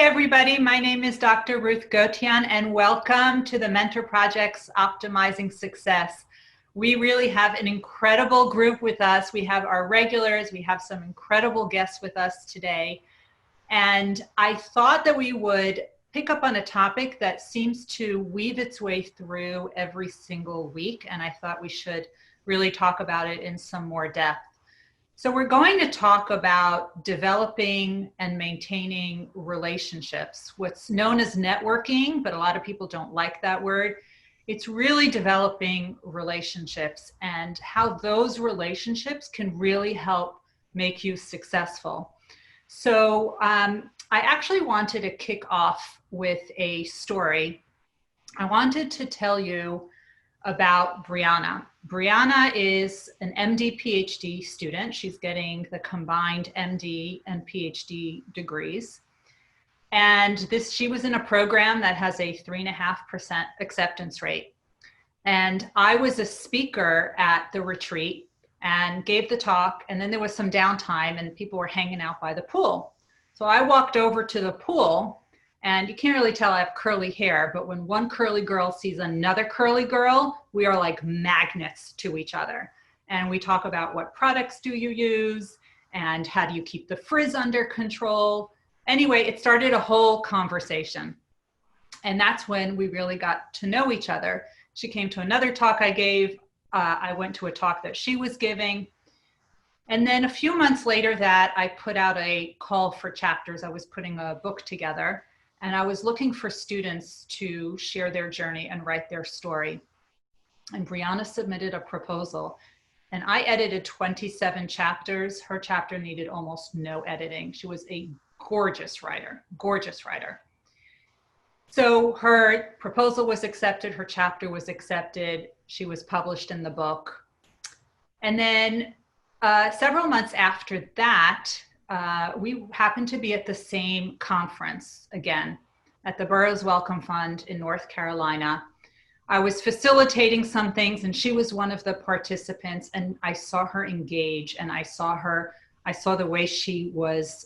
everybody. My name is Dr. Ruth Gotian, and welcome to the Mentor Project's Optimizing Success. We really have an incredible group with us. We have our regulars. We have some incredible guests with us today. And I thought that we would pick up on a topic that seems to weave its way through every single week. And I thought we should really talk about it in some more depth. So we're going to talk about developing and maintaining relationships, what's known as networking, but a lot of people don't like that word. It's really developing relationships and how those relationships can really help make you successful. So I actually wanted to kick off with a story. I wanted to tell you about Brianna. Brianna is an MD PhD student. She's getting the combined MD and PhD degrees. And she was in a program that has a 3.5% acceptance rate. And I was a speaker at the retreat and gave the talk, and then there was some downtime and people were hanging out by the pool. So I walked over to the pool. And you can't really tell I have curly hair, but when one curly girl sees another curly girl, we are like magnets to each other. And we talk about what products do you use and how do you keep the frizz under control. Anyway, it started a whole conversation. And that's when we really got to know each other. She came to another talk I gave. I went to a talk that she was giving. And then a few months later that I put out a call for chapters. I was putting a book together. And I was looking for students to share their journey and write their story. And Brianna submitted a proposal. And I edited 27 chapters. Her chapter needed almost no editing. She was a gorgeous writer, gorgeous writer. So her proposal was accepted. Her chapter was accepted. She was published in the book. And then several months after that, we happened to be at the same conference again at the Burroughs Wellcome Fund in North Carolina. I was facilitating some things and she was one of the participants, and I saw her engage, and I saw the way she was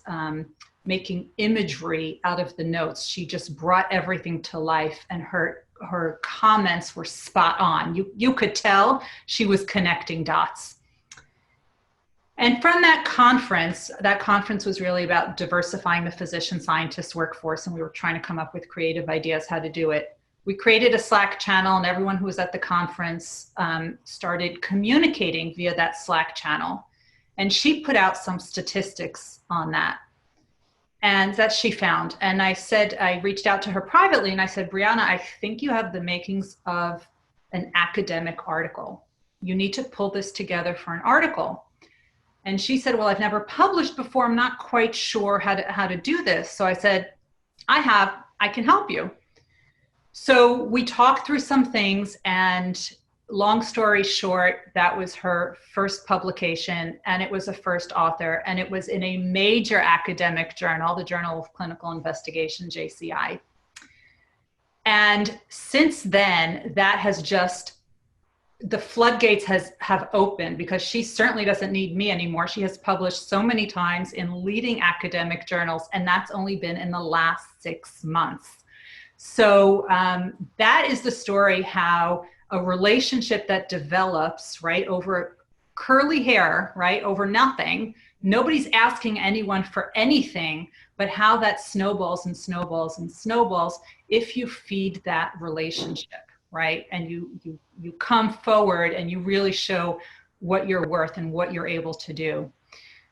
making imagery out of the notes. She just brought everything to life, and her comments were spot on. You could tell she was connecting dots. And from that conference was really about diversifying the physician-scientist workforce, and we were trying to come up with creative ideas how to do it. We created a Slack channel, and everyone who was at the conference started communicating via that Slack channel. And she put out some statistics on that, and that she found. And I reached out to her privately, and I said, Brianna, I think you have the makings of an academic article. You need to pull this together for an article. And she said, well, I've never published before. I'm not quite sure how to do this. So I said, I can help you. So we talked through some things, and long story short, that was her first publication, and it was a first author, and it was in a major academic journal, the Journal of Clinical Investigation, JCI. And since then, that has just, the floodgates have opened, because she certainly doesn't need me anymore. She has published so many times in leading academic journals, and that's only been in the last 6 months. So that is the story, how a relationship that develops, right, over curly hair, right, over nothing. Nobody's asking anyone for anything, but how that snowballs and snowballs and snowballs if you feed that relationship. Right? And you come forward and you really show what you're worth and what you're able to do.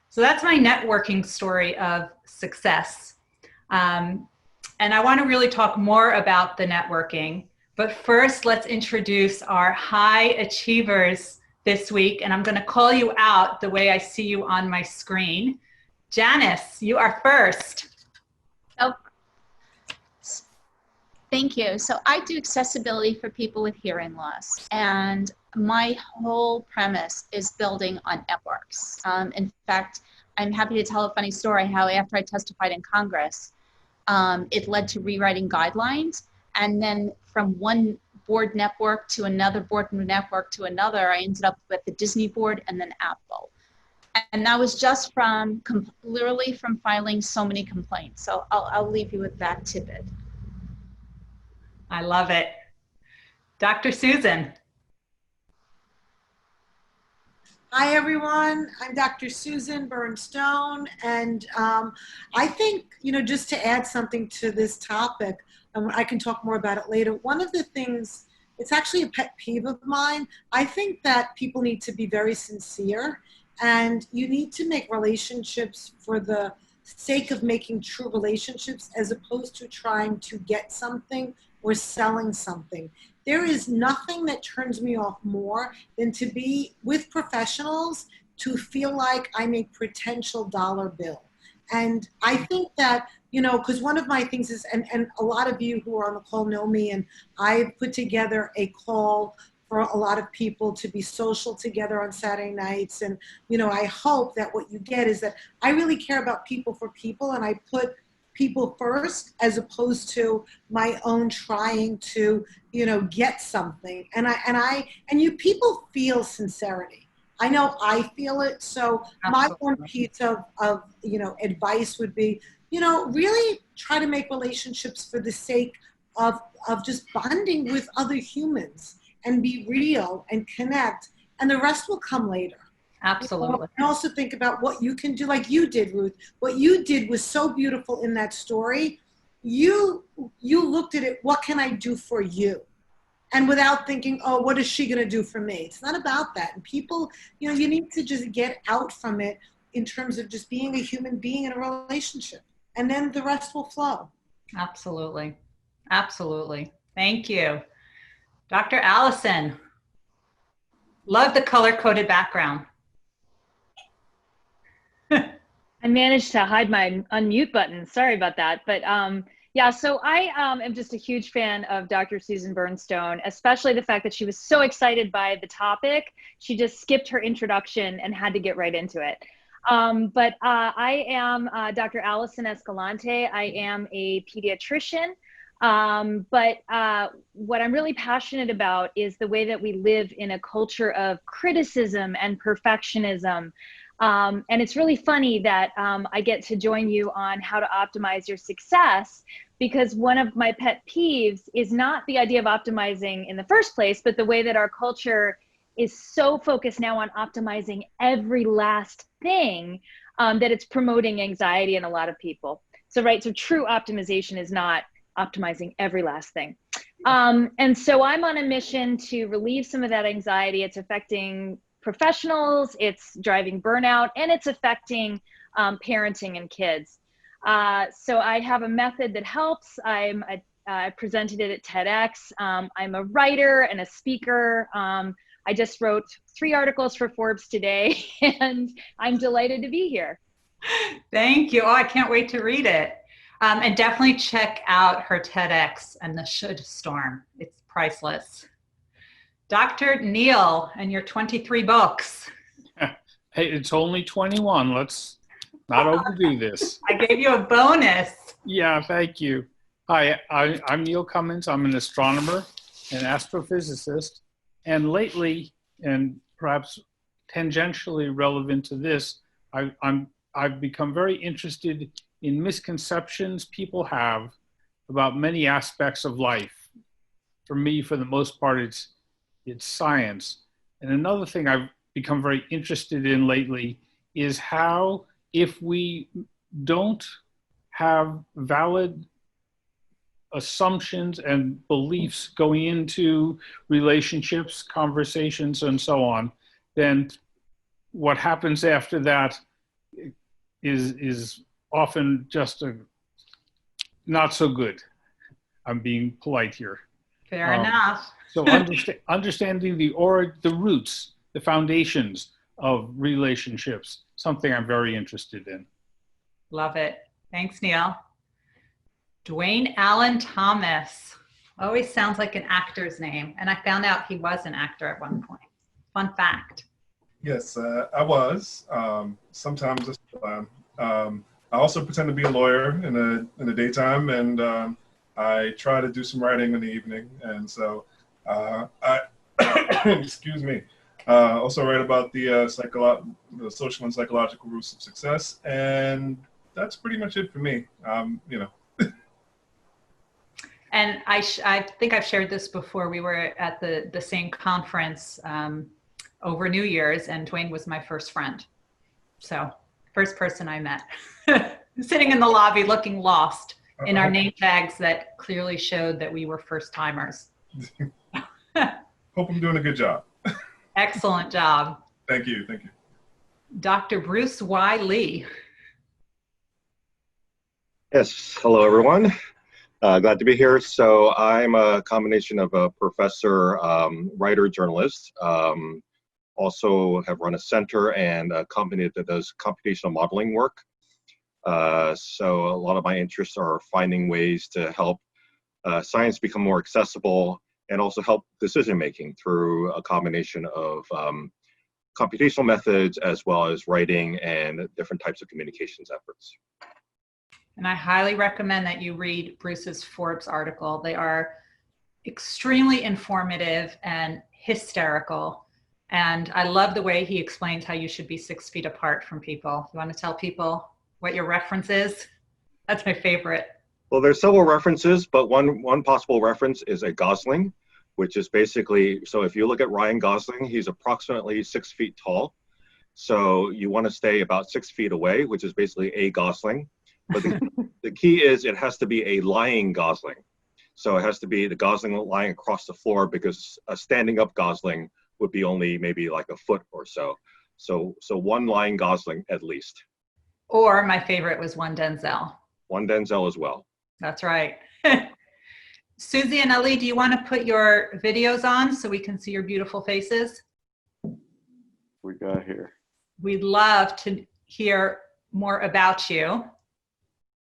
So that's my networking story of success. And I want to really talk more about the networking. But first, let's introduce our high achievers this week. And I'm going to call you out the way I see you on my screen. Janice, you are first. Oh. Thank you. So I do accessibility for people with hearing loss, and my whole premise is building on networks. In fact, I'm happy to tell a funny story how after I testified in Congress, it led to rewriting guidelines, and then from one board network to another board network to another, I ended up with the Disney board and then Apple. And that was just from literally from filing so many complaints. So I'll leave you with that tidbit. I love it. Dr. Susan. Hi, everyone. I'm Dr. Susan Bernstone, and I think, just to add something to this topic, I can talk more about it later. One of the things, it's actually a pet peeve of mine. I think that people need to be very sincere, and you need to make relationships for the sake of making true relationships as opposed to trying to get something or selling something. There is nothing that turns me off more than to be with professionals to feel like I'm a potential dollar bill. And I think that, because one of my things is, and a lot of you who are on the call know me, and I put together a call for a lot of people to be social together on Saturday nights. And, I hope that what you get is that I really care about people for people, and I put people first as opposed to my own trying to, get something. And you people feel sincerity. I know I feel it. So my one piece of advice would be, really try to make relationships for the sake of just bonding with other humans and be real and connect, and the rest will come later. Absolutely. And also think about what you can do, like you did, Ruth. What you did was so beautiful in that story. You looked at it, what can I do for you? And without thinking, oh, what is she going to do for me? It's not about that. And people, you need to just get out from it in terms of just being a human being in a relationship. And then the rest will flow. Absolutely. Absolutely. Thank you. Dr. Allison, love the color-coded background. I managed to hide my unmute button. Sorry about that. But yeah, so I am just a huge fan of Dr. Susan Bernstone, especially the fact that she was so excited by the topic. She just skipped her introduction and had to get right into it. But I am Dr. Allison Escalante. I am a pediatrician. But what I'm really passionate about is the way that we live in a culture of criticism and perfectionism. And it's really funny that I get to join you on how to optimize your success, because one of my pet peeves is not the idea of optimizing in the first place, but the way that our culture is so focused now on optimizing every last thing that it's promoting anxiety in a lot of people. So true optimization is not optimizing every last thing. And so I'm on a mission to relieve some of that anxiety. It's affecting professionals, it's driving burnout, and it's affecting parenting and kids. So I have a method that helps. I presented it at TEDx. I'm a writer and a speaker. I just wrote 3 articles for Forbes today, and I'm delighted to be here. Thank you. Oh, I can't wait to read it. And definitely check out her TEDx and the Should Storm. It's priceless. Dr. Neil and your 23 books. Hey, it's only 21. Let's not overdo this. I gave you a bonus. Yeah, thank you. Hi, I'm Neil Cummins. I'm an astronomer and astrophysicist. And lately, and perhaps tangentially relevant to this, I've become very interested in misconceptions people have about many aspects of life. For me, for the most part, it's science. And another thing I've become very interested in lately is how, if we don't have valid assumptions and beliefs going into relationships, conversations, and so on, then what happens after that is often just not so good. I'm being polite here. Fair enough. So understanding the roots, the foundations of relationships, something I'm very interested in. Love it. Thanks, Neil. Duane Allen Thomas. Always sounds like an actor's name. And I found out he was an actor at one point. Fun fact. Yes, I was. Sometimes I still am. I also pretend to be a lawyer in the daytime, and I try to do some writing in the evening. And so I, excuse me, Also write about the social and psychological roots of success, and that's pretty much it for me. You know. And I think I've shared this before. We were at the same conference over New Year's, and Duane was my first friend. So first person I met. Sitting in the lobby looking lost in our name tags that clearly showed that we were first timers. Hope I'm doing a good job. Excellent job. Thank you. Thank you. Dr. Bruce Y. Lee. Yes, hello everyone. Glad to be here. So I'm a combination of a professor, writer, journalist. Also have run a center and a company that does computational modeling work. So a lot of my interests are finding ways to help science become more accessible and also help decision making through a combination of computational methods as well as writing and different types of communications efforts. And I highly recommend that you read Bruce's Forbes article. They are extremely informative and hysterical. And I love the way he explains how you should be 6 feet apart from people. You want to tell people what your reference is? That's my favorite. Well, there's several references, but one possible reference is a Gosling, which is basically, so if you look at Ryan Gosling, he's approximately 6 feet tall. So you want to stay about 6 feet away, which is basically a Gosling. But the key is it has to be a lying Gosling. So it has to be the Gosling lying across the floor, because a standing up Gosling would be only maybe like a foot or so. So one lying Gosling at least. Or my favorite was one Denzel. One Denzel as well. That's right. Susie and Ellie, do you want to put your videos on so we can see your beautiful faces? We got here. We'd love to hear more about you.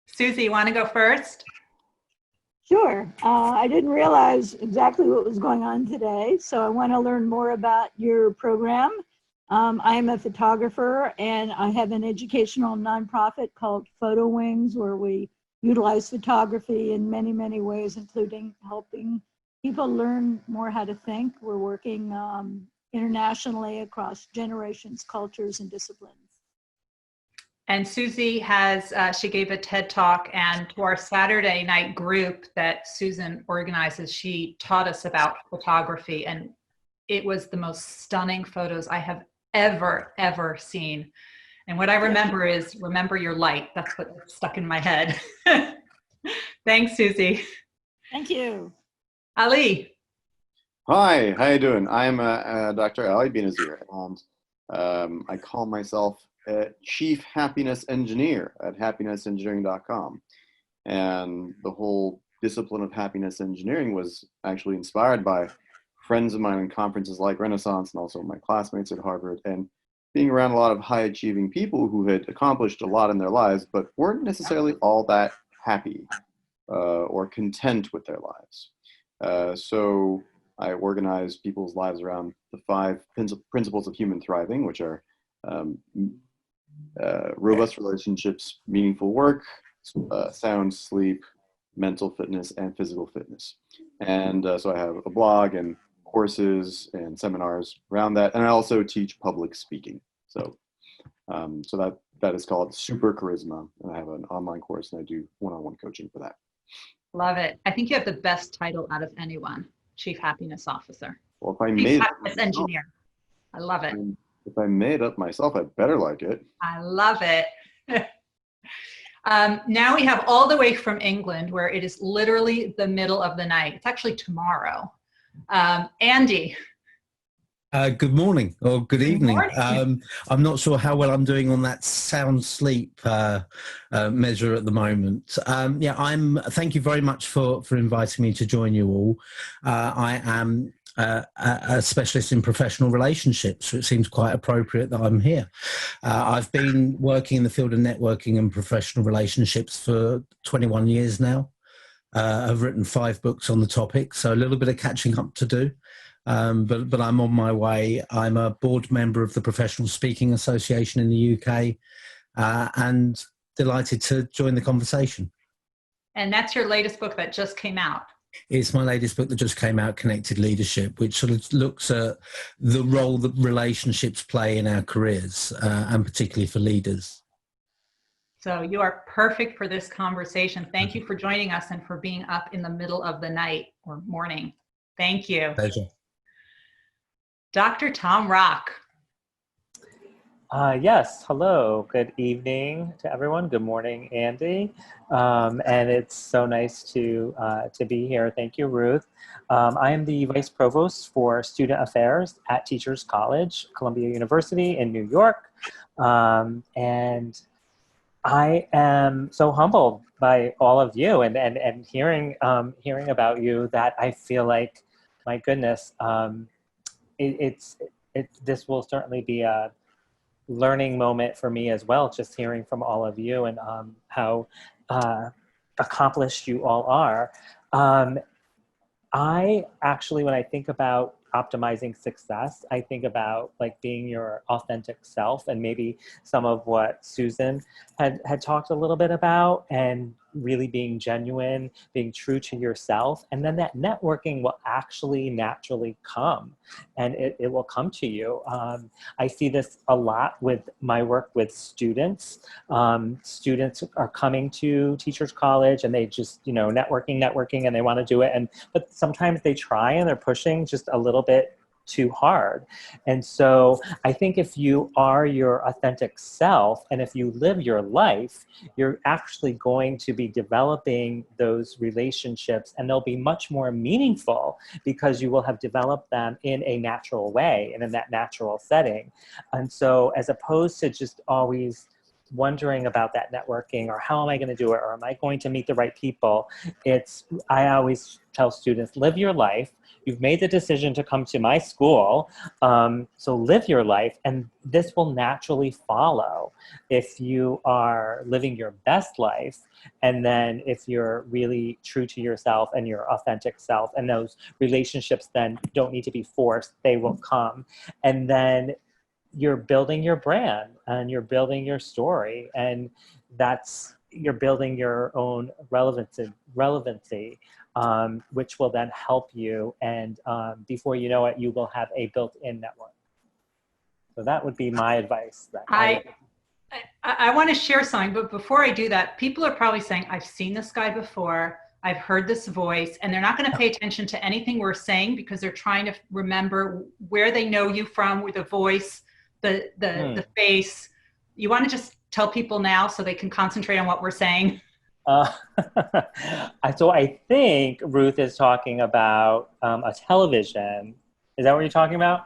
Susie, you want to go first? Sure. I didn't realize exactly what was going on today, so I want to learn more about your program. I am a photographer, and I have an educational nonprofit called Photo Wings, where we utilize photography in many, many ways, including helping people learn more how to think. We're working internationally across generations, cultures, and disciplines. And Susie has, she gave a TED Talk, and to our Saturday night group that Susan organizes, she taught us about photography, and it was the most stunning photos I have ever seen. And what I remember is, remember your light. That's what stuck in my head. Thanks, Susie. Thank you. Ali. Hi, how you doing? I'm Dr. Ali Benazir, and I call myself a Chief Happiness Engineer at happinessengineering.com. And the whole discipline of happiness engineering was actually inspired by friends of mine in conferences like Renaissance, and also my classmates at Harvard, and being around a lot of high achieving people who had accomplished a lot in their lives, but weren't necessarily all that happy or content with their lives. So I organized people's lives around the 5 principles of human thriving, which are robust relationships, meaningful work, sound sleep, mental fitness, and physical fitness. And so I have a blog and courses and seminars around that, and I also teach public speaking. So, that is called Super Charisma, and I have an online course, and I do one-on-one coaching for that. Love it. I think you have the best title out of anyone, Chief Happiness Officer. Well, if I Chief made Happiness Engineer. I love it. If I made up myself, I better like it. I love it. Now we have all the way from England, where it is literally the middle of the night. It's actually tomorrow. Andy. Good morning or good evening. I'm not sure how well I'm doing on that sound sleep measure at the moment. Thank you very much for inviting me to join you all. I am a specialist in professional relationships, so it seems quite appropriate that I'm here. I've been working in the field of networking and professional relationships for 21 years now. I've written 5 books on the topic, so a little bit of catching up to do. But I'm on my way. I'm a board member of the Professional Speaking Association in the UK, and delighted to join the conversation. And that's your latest book that just came out. It's my latest book that just came out, Connected Leadership, which sort of looks at the role that relationships play in our careers, and particularly for leaders. So you are perfect for this conversation. Thank you for joining us and for being up in the middle of the night or morning. Thank you. Pleasure. Dr. Tom Rock. Yes, hello, good evening to everyone. Good morning, Andy. And it's so nice to be here. Thank you, Ruth. I am the Vice Provost for Student Affairs at Teachers College, Columbia University in New York. And I am so humbled by all of you and hearing about you that I feel like, my goodness, this will certainly be a learning moment for me as well, just hearing from all of you and how accomplished you all are. I actually, when I think about optimizing success, I think about like being your authentic self, and maybe some of what Susan had talked a little bit about, and really being genuine, being true to yourself. And then that networking will actually naturally come, and it will come to you. I see this a lot with my work with students. Students are coming to Teachers College and they just, networking, and they want to do it. But sometimes they try and they're pushing just a little bit too hard. And so I think if you are your authentic self and if you live your life, you're actually going to be developing those relationships, and they'll be much more meaningful because you will have developed them in a natural way and in that natural setting. And so as opposed to just always wondering about that networking, or how am I going to do it, or am I going to meet the right people, I always tell students, live your life. You've made the decision to come to my school, so live your life, and this will naturally follow if you are living your best life, and then if you're really true to yourself and your authentic self, and those relationships then don't need to be forced, they will come. And then you're building your brand and you're building your story, and you're building your own relevancy, which will then help you. And before you know it, you will have a built-in network. So that would be my advice. I want to share something, but before I do that, people are probably saying, I've seen this guy before, I've heard this voice, and they're not going to pay attention to anything we're saying because they're trying to remember where they know you from, with the voice, the face. You want to just tell people now so they can concentrate on what we're saying? So I think Ruth is talking about a television. Is that what you're talking about?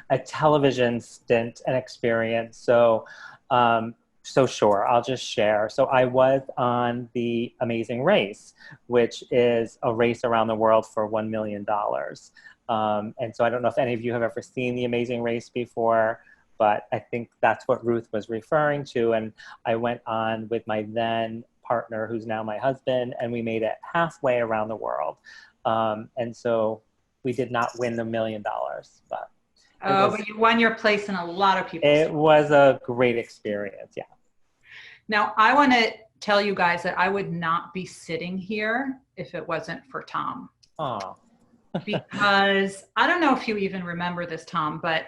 A television stint and experience. So sure, I'll just share. So I was on The Amazing Race, which is a race around the world for $1 million. And so I don't know if any of you have ever seen The Amazing Race before, but I think that's what Ruth was referring to. And I went on with my then partner, who's now my husband, and we made it halfway around the world. And so we did not win the $1 million, but but you won your place in a lot of people's. It was a great experience, yeah. Now, I want to tell you guys that I would not be sitting here if it wasn't for Tom. Oh. Because I don't know if you even remember this, Tom, but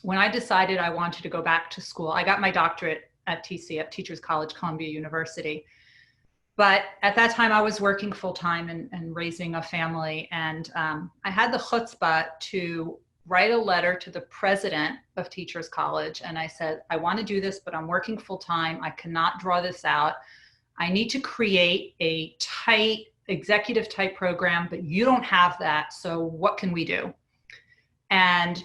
when I decided I wanted to go back to school, I got my doctorate at TC, at Teachers College, Columbia University. But at that time, I was working full-time and raising a family. And I had the chutzpah to write a letter to the president of Teachers College. And I said, I want to do this, but I'm working full-time. I cannot draw this out. I need to create a tight, executive type program, but you don't have that. So what can we do? And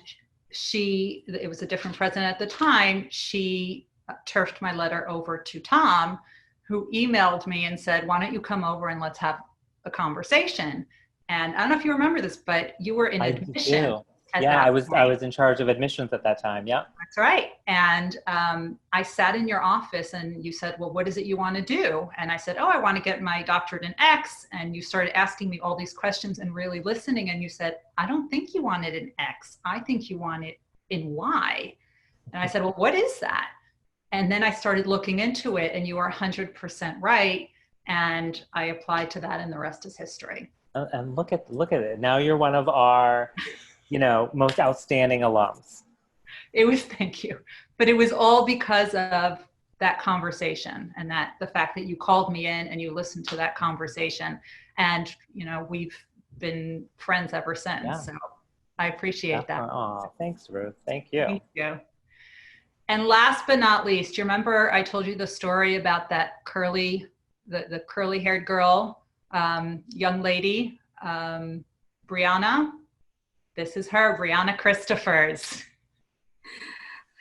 it was a different president at the time, she turfed my letter over to Tom, who emailed me and said, why don't you come over and let's have a conversation? And I don't know if you remember this, but you were in admissions. Yeah, I was in charge of admissions at that time, yeah. That's right. And I sat in your office and you said, well, what is it you want to do? And I said, I want to get my doctorate in X. And you started asking me all these questions and really listening. And you said, I don't think you want it in X. I think you want it in Y. And I said, well, what is that? And then I started looking into it, and you are 100% right. And I applied to that, and the rest is history. And look at it. Now you're one of our, most outstanding alums. Thank you. But it was all because of that conversation and the fact that you called me in and you listened to that conversation. And, we've been friends ever since. Yeah. So I appreciate that. Oh, thanks, Ruth. Thank you. Thank you. And last but not least, you remember I told you the story about that the curly haired girl, young lady, Brianna. This is her, Brianna Christophers.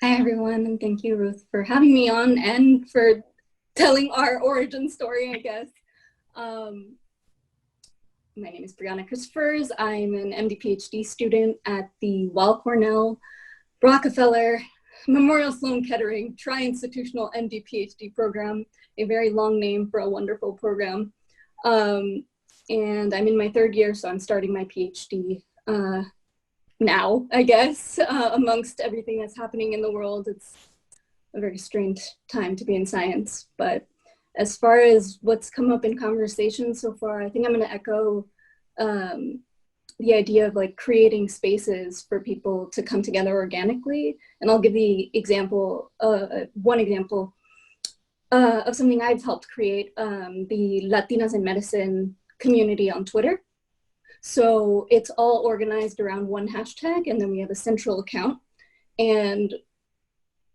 Hi, everyone, and thank you, Ruth, for having me on and for telling our origin story, I guess. My name is Brianna Christophers. I'm an MD PhD student at the Weill Cornell Rockefeller Memorial Sloan Kettering Tri-Institutional MD PhD program, a very long name for a wonderful program. And I'm in my third year, so I'm starting my PhD now, I guess. Amongst everything that's happening in the world, it's a very strange time to be in science. But as far as what's come up in conversation so far, I think I'm going to echo the idea of like creating spaces for people to come together organically. And I'll give the example, one example of something I've helped create, the Latinas in Medicine community on Twitter. So it's all organized around one hashtag, and then we have a central account. And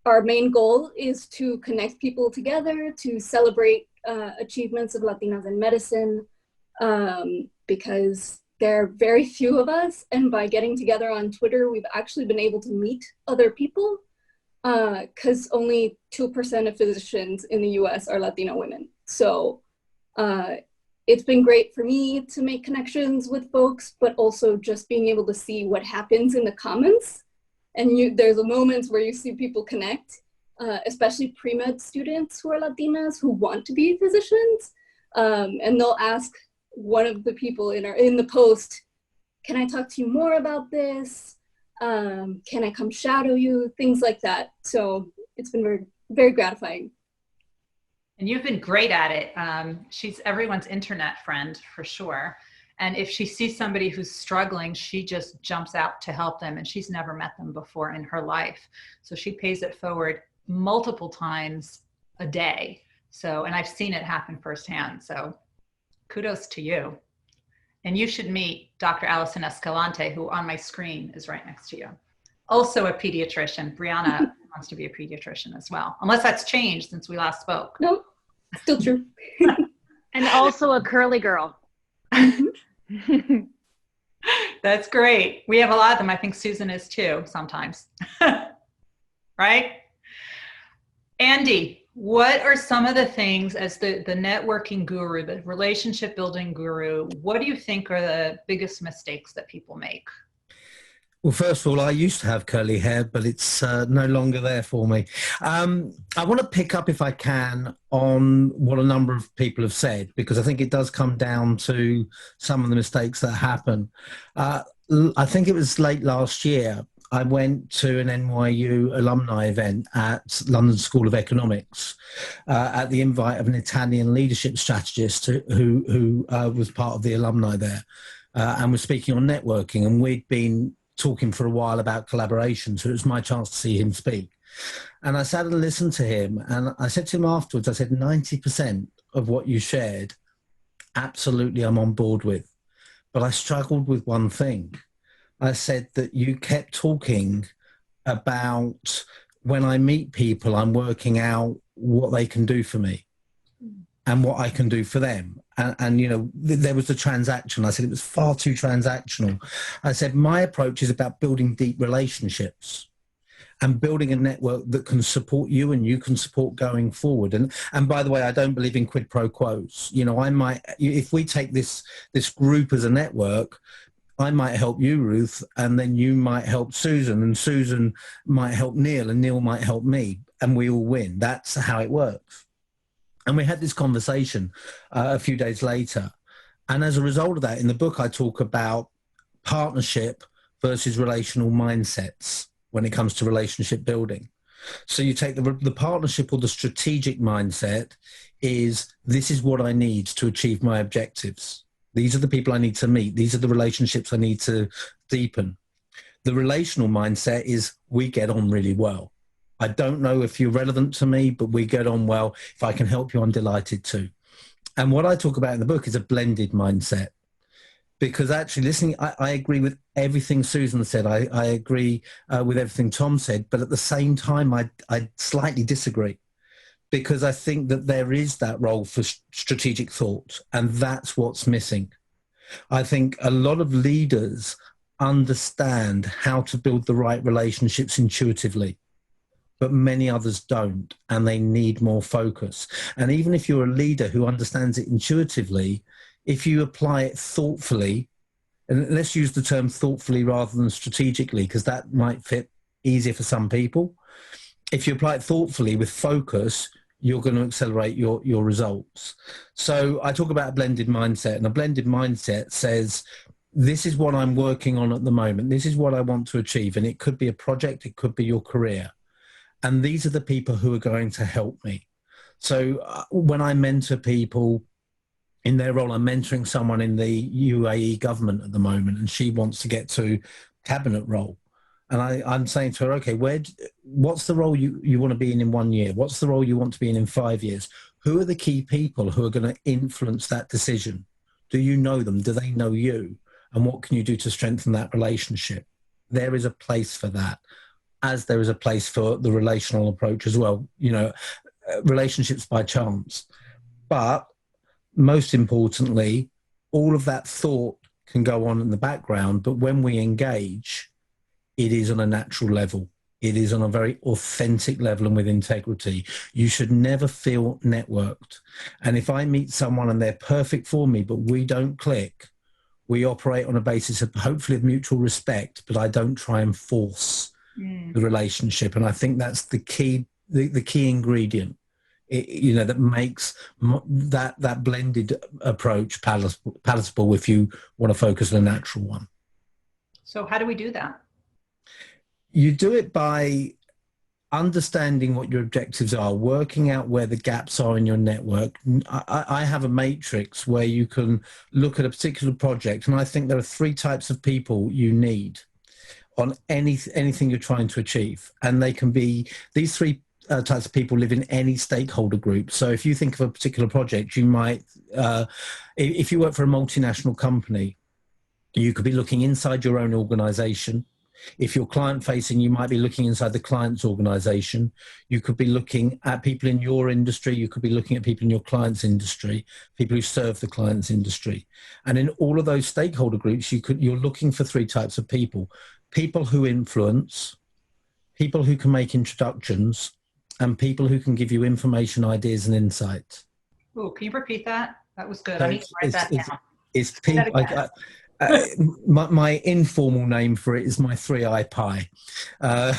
our main goal is to connect people together, to celebrate achievements of Latinas in medicine, because there are very few of us. And by getting together on Twitter, we've actually been able to meet other people, because only 2% of physicians in the US are Latino women. So it's been great for me to make connections with folks, but also just being able to see what happens in the comments. And there's a moments where you see people connect, especially pre-med students who are Latinas who want to be physicians. And they'll ask one of the people in the post, can I talk to you more about this? Can I come shadow you? Things like that. So it's been very, very gratifying. And you've been great at it. She's everyone's internet friend for sure. And if she sees somebody who's struggling, she just jumps out to help them. And she's never met them before in her life. So she pays it forward multiple times a day. So, and I've seen it happen firsthand. So kudos to you. And you should meet Dr. Allison Escala, who on my screen is right next to you. Also a pediatrician. Brianna wants to be a pediatrician as well, unless that's changed since we last spoke. Nope, still true. And also a curly girl. That's great. We have a lot of them. I think Susan is too sometimes. Right? Andy, what are some of the things as the networking guru, the relationship building guru, what do you think are the biggest mistakes that people make? Well, first of all, I used to have curly hair, but it's no longer there for me. I want to pick up, if I can, on what a number of people have said, because I think it does come down to some of the mistakes that happen. I think it was late last year, I went to an NYU alumni event at London School of Economics at the invite of an Italian leadership strategist who was part of the alumni there and was speaking on networking. And we'd been talking for a while about collaboration, so it was my chance to see him speak. And I sat and listened to him, and I said to him afterwards, I said, 90% of what you shared, absolutely I'm on board with. But I struggled with one thing. I said that you kept talking about when I meet people, I'm working out what they can do for me and what I can do for them. And you know, there was the transaction. I said it was far too transactional. I said, my approach is about building deep relationships and building a network that can support you and you can support going forward. And by the way, I don't believe in quid pro quos. You know, I might, if we take this group as a network, I might help you, Ruth, and then you might help Susan, and Susan might help Neil, and Neil might help me, and we all win. That's how it works. And we had this conversation a few days later. And as a result of that, in the book, I talk about partnership versus relational mindsets when it comes to relationship building. So you take the partnership or the strategic mindset is, this is what I need to achieve my objectives. These are the people I need to meet. These are the relationships I need to deepen. The relational mindset is we get on really well. I don't know if you're relevant to me, but we get on well. If I can help you, I'm delighted to. And what I talk about in the book is a blended mindset. Because actually listening, I agree with everything Susan said. I agree with everything Tom said. But at the same time, I slightly disagree. Because I think that there is that role for strategic thought, and that's what's missing. I think a lot of leaders understand how to build the right relationships intuitively, but many others don't, and they need more focus. And even if you're a leader who understands it intuitively, if you apply it thoughtfully, and let's use the term thoughtfully rather than strategically, because that might fit easier for some people. If you apply it thoughtfully with focus, you're going to accelerate your results. So I talk about a blended mindset, and a blended mindset says, this is what I'm working on at the moment. This is what I want to achieve. And it could be a project, it could be your career. And these are the people who are going to help me. So when I mentor people in their role, I'm mentoring someone in the UAE government at the moment, and she wants to get to cabinet role. And I'm saying to her, okay, what's the role you want to be in 1 year? What's the role you want to be in 5 years? Who are the key people who are going to influence that decision? Do you know them? Do they know you? And what can you do to strengthen that relationship? There is a place for that, as there is a place for the relational approach as well. You know, relationships by chance. But most importantly, all of that thought can go on in the background, but when we engage, it is on a natural level. It is on a very authentic level and with integrity. You should never feel networked. And if I meet someone and they're perfect for me, but we don't click, we operate on a basis of hopefully of mutual respect, but I don't try and force the relationship. And I think that's the key, the key ingredient, you know, that makes that blended approach palatable if you want to focus on a natural one. So how do we do that? You do it by understanding what your objectives are, working out where the gaps are in your network. I have a matrix where you can look at a particular project, and I think there are 3 types of people you need on anything you're trying to achieve. And they can be, these 3 types of people live in any stakeholder group. So if you think of a particular project, you might, if you work for a multinational company, you could be looking inside your own organization. If you're client facing, you might be looking inside the client's organization. You could be looking at people in your industry. You could be looking at people in your client's industry, people who serve the client's industry. And in all of those stakeholder groups, you're looking for 3 types of people: people who influence, people who can make introductions, and people who can give you information, ideas, and insights. Oh, can you repeat that? That was good. I need to write that down. It's people. My informal name for it is my 3-eye pie.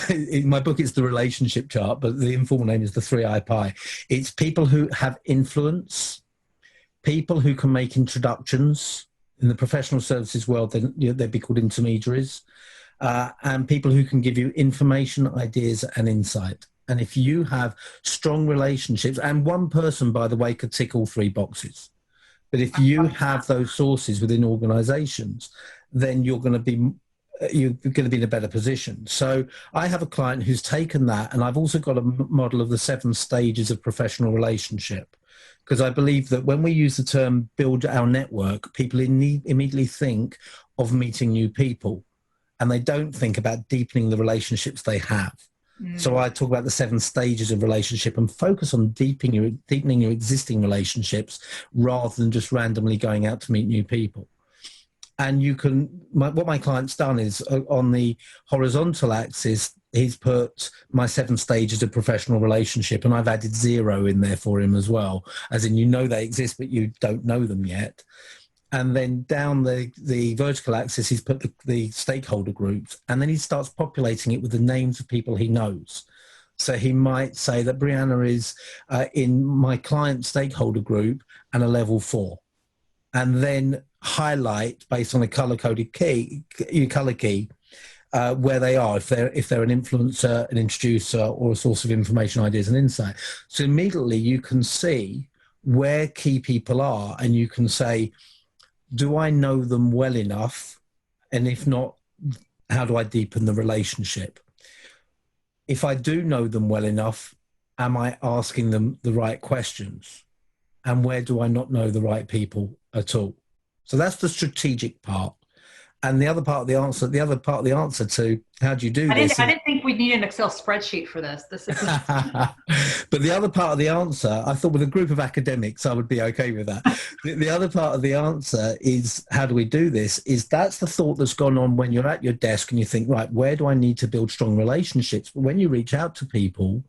In my book, it's the relationship chart, but the informal name is the 3-eye pie. It's people who have influence, people who can make introductions. In the professional services world, they'd be called intermediaries, and people who can give you information, ideas, and insight. And if you have strong relationships, and one person, by the way, could tick all 3 boxes. But if you have those sources within organizations, then you're going to be in a better position. So I have a client who's taken that, and I've also got a model of the 7 stages of professional relationship, because I believe that when we use the term build our network, people immediately think of meeting new people, and they don't think about deepening the relationships they have. So I talk about the 7 stages of relationship and focus on deepening your existing relationships rather than just randomly going out to meet new people. And you can, what my client's done is on the horizontal axis, he's put my 7 stages of professional relationship, and I've added 0 in there for him as well, as in, you know, they exist, but you don't know them yet. And then down the vertical axis, he's put the stakeholder groups, and then he starts populating it with the names of people he knows. So he might say that Brianna is in my client stakeholder group and a level 4, and then highlight based on a color-coded key, where they are, if they're an influencer, an introducer, or a source of information, ideas, and insight. So immediately you can see where key people are, and you can say, do I know them well enough? And if not, how do I deepen the relationship? If I do know them well enough, am I asking them the right questions? And where do I not know the right people at all? So that's the strategic part. And the other part of the answer to how do you do this? I didn't think we'd need an Excel spreadsheet for this. This is But the other part of the answer, I thought with a group of academics, I would be okay with that. The other part of the answer is, how do we do this? Is that's the thought that's gone on when you're at your desk and you think, right, where do I need to build strong relationships? But when you reach out to people,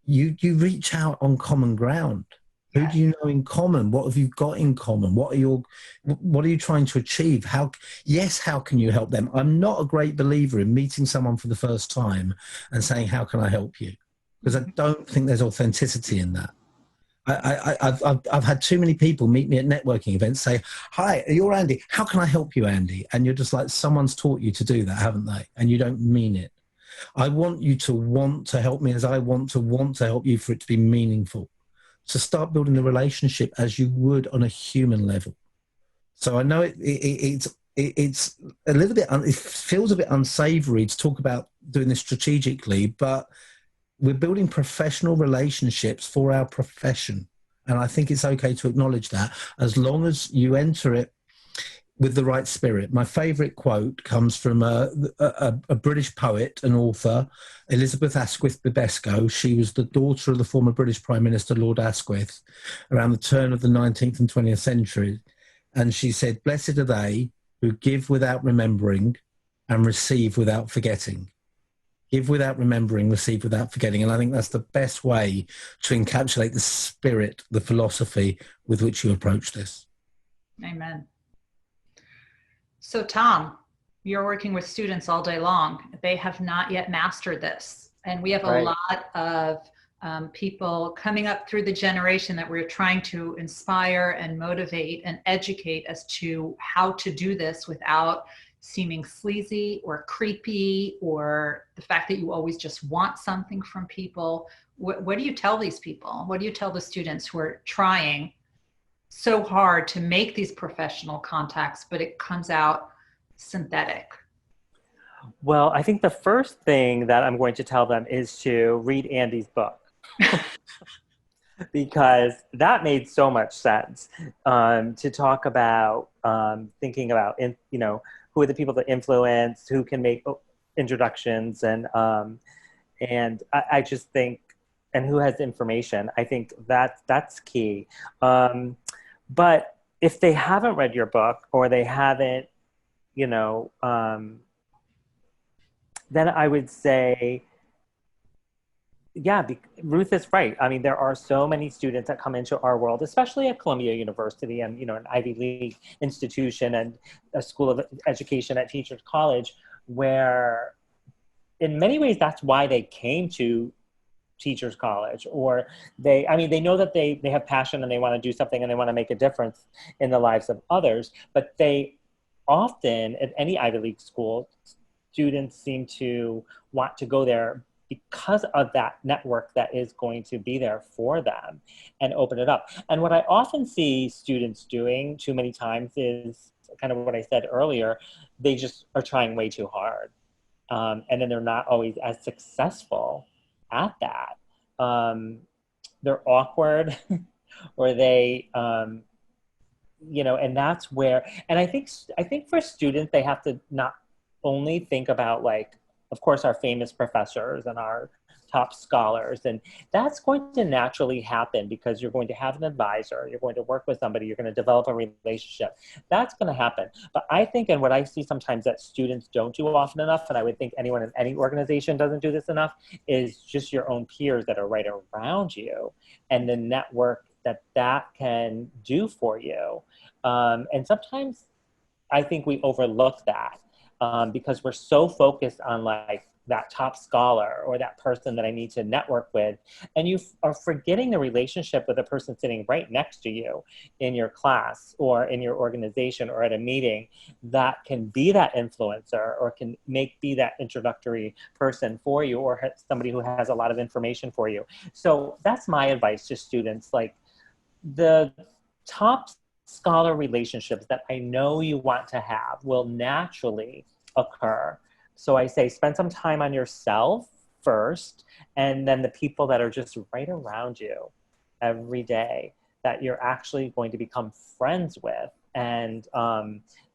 you reach out on common ground. Who do you know in common? What have you got in common? What are you trying to achieve? How can you help them? I'm not a great believer in meeting someone for the first time and saying, how can I help you? Because I don't think there's authenticity in that. I've had too many people meet me at networking events, say, hi, you're Andy. How can I help you, Andy? And you're just like, someone's taught you to do that, haven't they? And you don't mean it. I want you to want to help me as I want to help you, for it to be meaningful. To start building the relationship as you would on a human level. So I know it's a little bit, it feels a bit unsavory to talk about doing this strategically, but we're building professional relationships for our profession. And I think it's okay to acknowledge that, as long as you enter it with the right spirit. My favorite quote comes from a British poet and author, Elizabeth Asquith Bibesco. She was the daughter of the former British Prime Minister, Lord Asquith, around the turn of the 19th and 20th century. And she said, blessed are they who give without remembering and receive without forgetting. Give without remembering, receive without forgetting. And I think that's the best way to encapsulate the spirit, the philosophy with which you approach this. Amen. So Tom, you're working with students all day long. They have not yet mastered this. And we have a lot of people coming up through the generation that we're trying to inspire and motivate and educate as to how to do this without seeming sleazy or creepy, or the fact that you always just want something from people. What do you tell these people? What do you tell the students who are trying so hard to make these professional contacts, but it comes out synthetic? Well, I think the first thing that I'm going to tell them is to read Andy's book. Because that made so much sense, to talk about thinking about, who are the people that influence, who can make introductions, and I just think, and who has information. I think that's key. But if they haven't read your book, or they haven't, then I would say, Ruth is right. I mean, there are so many students that come into our world, especially at Columbia University and, an Ivy League institution and a school of education at Teachers College, where in many ways, that's why they came to Teachers College, or they know that they have passion and they want to do something and they want to make a difference in the lives of others, but they often, at any Ivy League school, students seem to want to go there because of that network that is going to be there for them and open it up. And what I often see students doing too many times is kind of what I said earlier, they just are trying way too hard. And then they're not always as successful at that. They're awkward or they, and that's where, and I think for students, they have to not only think about, like, of course, our famous professors and our top scholars, and that's going to naturally happen because you're going to have an advisor, you're going to work with somebody, you're going to develop a relationship. That's going to happen. But I think, and what I see sometimes that students don't do often enough, and I would think anyone in any organization doesn't do this enough, is just your own peers that are right around you and the network that can do for you. And sometimes I think we overlook that. Because we're so focused on, like, that top scholar or that person that I need to network with, and you are forgetting the relationship with the person sitting right next to you in your class or in your organization or at a meeting that can be that influencer or can be that introductory person for you, or somebody who has a lot of information for you. So that's my advice to students. Like, the top scholar relationships that I know you want to have will naturally occur. So I say, spend some time on yourself first, and then the people that are just right around you every day that you're actually going to become friends with. And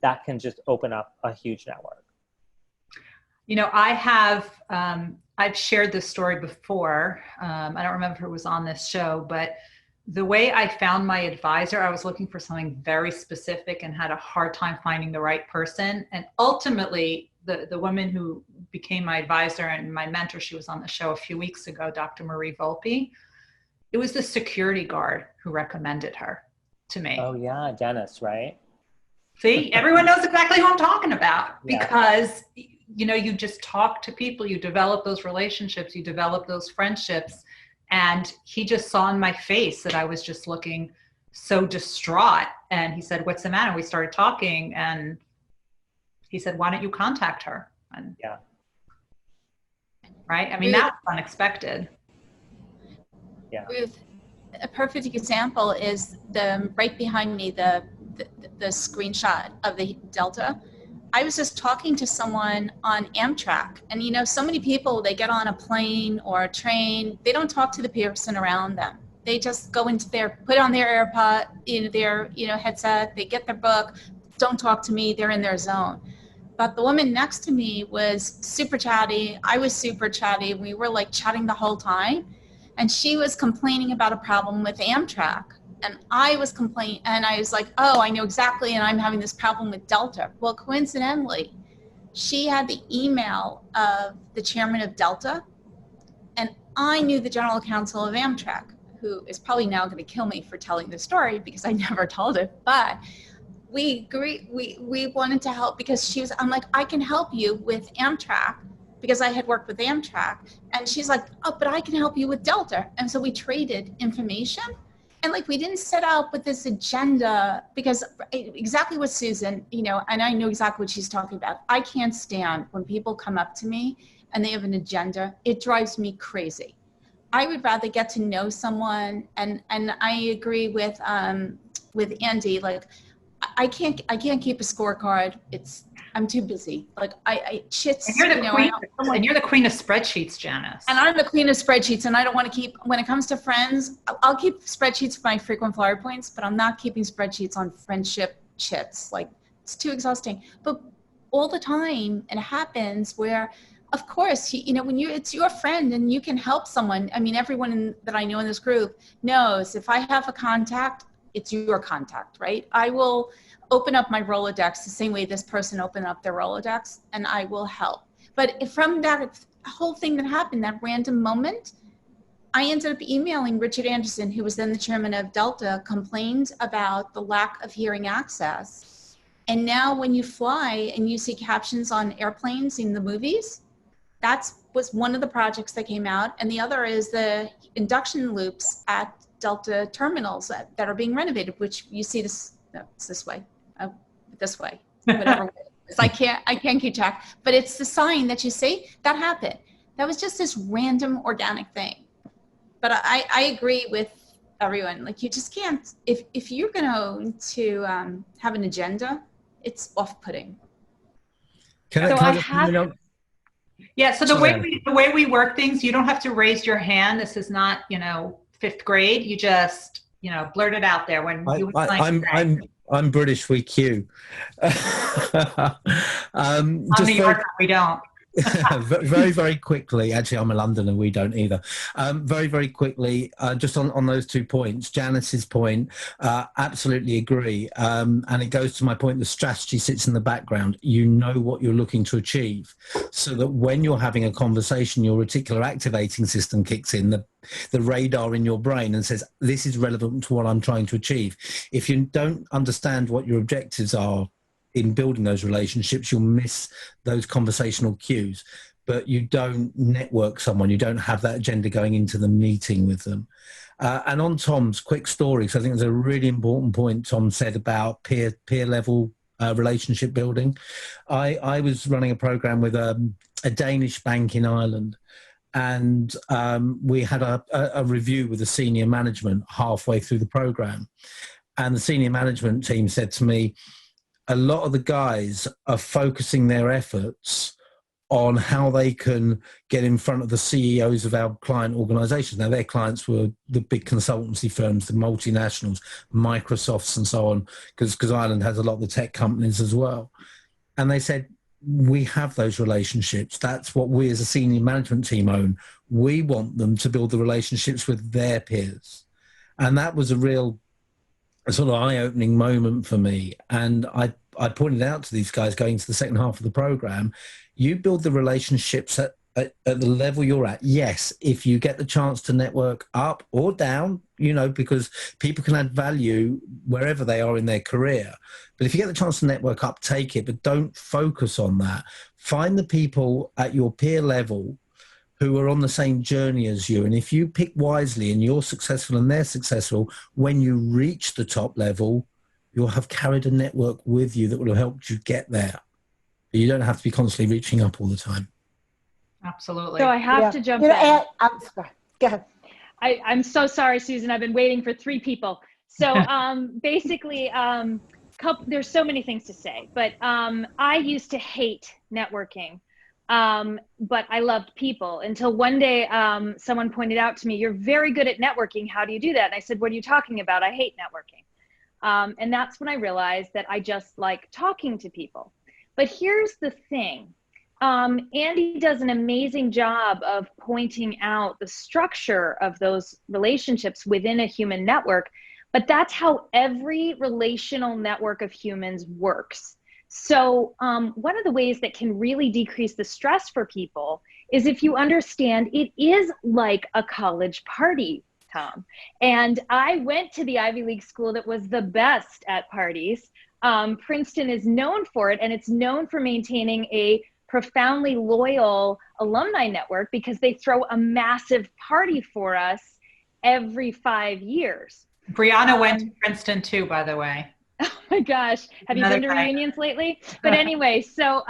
that can just open up a huge network. You know, I've shared this story before. I don't remember if it was on this show, but the way I found my advisor, I was looking for something very specific and had a hard time finding the right person. And ultimately, the woman who became my advisor and my mentor, she was on the show a few weeks ago, Dr. Marie Volpe. It was the security guard who recommended her to me. Oh yeah, Dennis, right? See, everyone knows exactly who I'm talking about, Yeah. because you know, you just talk to people, you develop those relationships, you develop those friendships. And he just saw in my face that I was just looking so distraught. And he said, "What's the matter?" We started talking, and he said, "Why don't you contact her?" And yeah. Right? I mean, that was unexpected. Yeah. Ruth, a perfect example is the right behind me, the screenshot of the Delta. I was just talking to someone on Amtrak, and you know, so many people, they get on a plane or a train, they don't talk to the person around them. They just go into put on their AirPod, their headset, they get their book, don't talk to me, they're in their zone. But the woman next to me was super chatty, I was super chatty, we were like chatting the whole time, and she was complaining about a problem with Amtrak. And I was complaining, and I was like, "Oh, I know exactly, and I'm having this problem with Delta." Well, coincidentally, she had the email of the chairman of Delta, and I knew the general counsel of Amtrak, who is probably now going to kill me for telling this story because I never told it. But we agreed, we wanted to help because I'm like, "I can help you with Amtrak," because I had worked with Amtrak, and she's like, "Oh, but I can help you with Delta." And so we traded information. And like, we didn't set out with this agenda, because exactly what Susan, and I know exactly what she's talking about. I can't stand when people come up to me and they have an agenda. It drives me crazy. I would rather get to know someone, and I agree with Andy. Like, I can't keep a scorecard. I'm too busy. Like chits. And you're the queen. And you're the queen of spreadsheets, Janice. And I'm the queen of spreadsheets, and I don't want to keep. When it comes to friends, I'll keep spreadsheets for my frequent flyer points, but I'm not keeping spreadsheets on friendship chits. Like, it's too exhausting. But all the time, it happens where, of course, when it's your friend and you can help someone. I mean, everyone that I know in this group knows if I have a contact, it's your contact, right? I will open up my Rolodex the same way this person opened up their Rolodex, and I will help. But from that whole thing that happened, that random moment, I ended up emailing Richard Anderson, who was then the chairman of Delta, complained about the lack of hearing access. And now when you fly and you see captions on airplanes in the movies, that was one of the projects that came out. And the other is the induction loops at Delta terminals that are being renovated, which you see this, no, it's this way, whatever way it is. I can't keep track, but it's the sign that you see that happened. That was just this random organic thing. But I agree with everyone. Like, you just can't, if you're going to have an agenda, it's off-putting. Yeah, so the way we work things, you don't have to raise your hand. This is not, fifth grade. You just, blurt it out there when you I'm British, we queue. I'm New Yorker, we don't. Very, very quickly, actually I'm a Londoner, we don't either. Very, very quickly, just on those 2 points, Janice's point, absolutely agree. And it goes to my point, the strategy sits in the background. You know what you're looking to achieve, so that when you're having a conversation, your reticular activating system kicks in, the radar in your brain, and says, this is relevant to what I'm trying to achieve. If you don't understand what your objectives are in building those relationships, you'll miss those conversational cues. But you don't network someone, you don't have that agenda going into the meeting with them. And on Tom's quick story, because I think there's a really important point Tom said about peer level relationship building. I was running a program with a Danish bank in Ireland, and we had a review with the senior management halfway through the program. And the senior management team said to me, a lot of the guys are focusing their efforts on how they can get in front of the CEOs of our client organizations. Now, their clients were the big consultancy firms, the multinationals, Microsofts and so on, because Ireland has a lot of the tech companies as well. And they said, we have those relationships. That's what we as a senior management team own. We want them to build the relationships with their peers. And that was a real sort of eye-opening moment for me. And I pointed out to these guys going to the second half of the program, you build the relationships at the level you're at. Yes, if you get the chance to network up or down, you know, because people can add value wherever they are in their career. But if you get the chance to network up, take it, but don't focus on that. Find the people at your peer level who are on the same journey as you. And if you pick wisely and you're successful and they're successful, when you reach the top level, you'll have carried a network with you that will have helped you get there. But you don't have to be constantly reaching up all the time. Absolutely. So I have to jump in. I'm sorry. Go ahead. I'm so sorry, Susan. I've been waiting for 3 people. So basically, there's so many things to say, but I used to hate networking, but I loved people until one day someone pointed out to me, you're very good at networking. How do you do that? And I said, what are you talking about? I hate networking. And that's when I realized that I just like talking to people. But here's the thing. Andy does an amazing job of pointing out the structure of those relationships within a human network, but that's how every relational network of humans works. So one of the ways that can really decrease the stress for people is if you understand it is like a college party, Tom. And I went to the Ivy League school that was the best at parties. Princeton is known for it, and it's known for maintaining a profoundly loyal alumni network because they throw a massive party for us every 5 years. Brianna went to Princeton too, by the way. Oh my gosh. Have you been to reunions lately? But anyway, so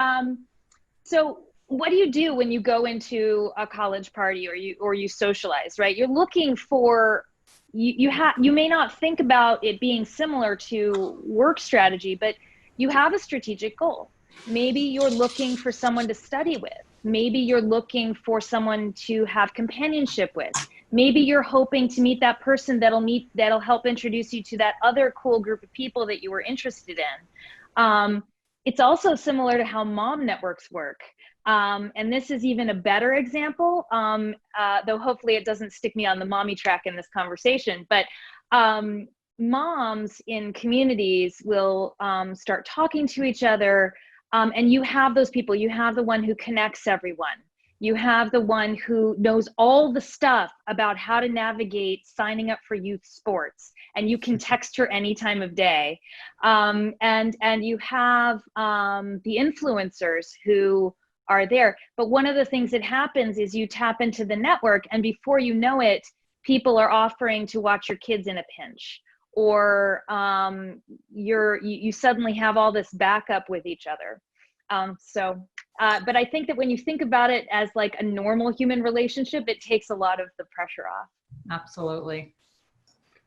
what do you do when you go into a college party or you socialize, right? You're looking for, you may not think about it being similar to work strategy, but you have a strategic goal. Maybe you're looking for someone to study with. Maybe you're looking for someone to have companionship with. Maybe you're hoping to meet that person that'll help introduce you to that other cool group of people that you were interested in. It's also similar to how mom networks work. And this is even a better example, though hopefully it doesn't stick me on the mommy track in this conversation. But moms in communities will start talking to each other. And you have those people. You have the one who connects everyone. You have the one who knows all the stuff about how to navigate signing up for youth sports. And you can text her any time of day. And you have the influencers who are there. But one of the things that happens is you tap into the network, and before you know it, people are offering to watch your kids in a pinch. Or you suddenly have all this backup with each other. But I think that when you think about it as like a normal human relationship, it takes a lot of the pressure off. Absolutely.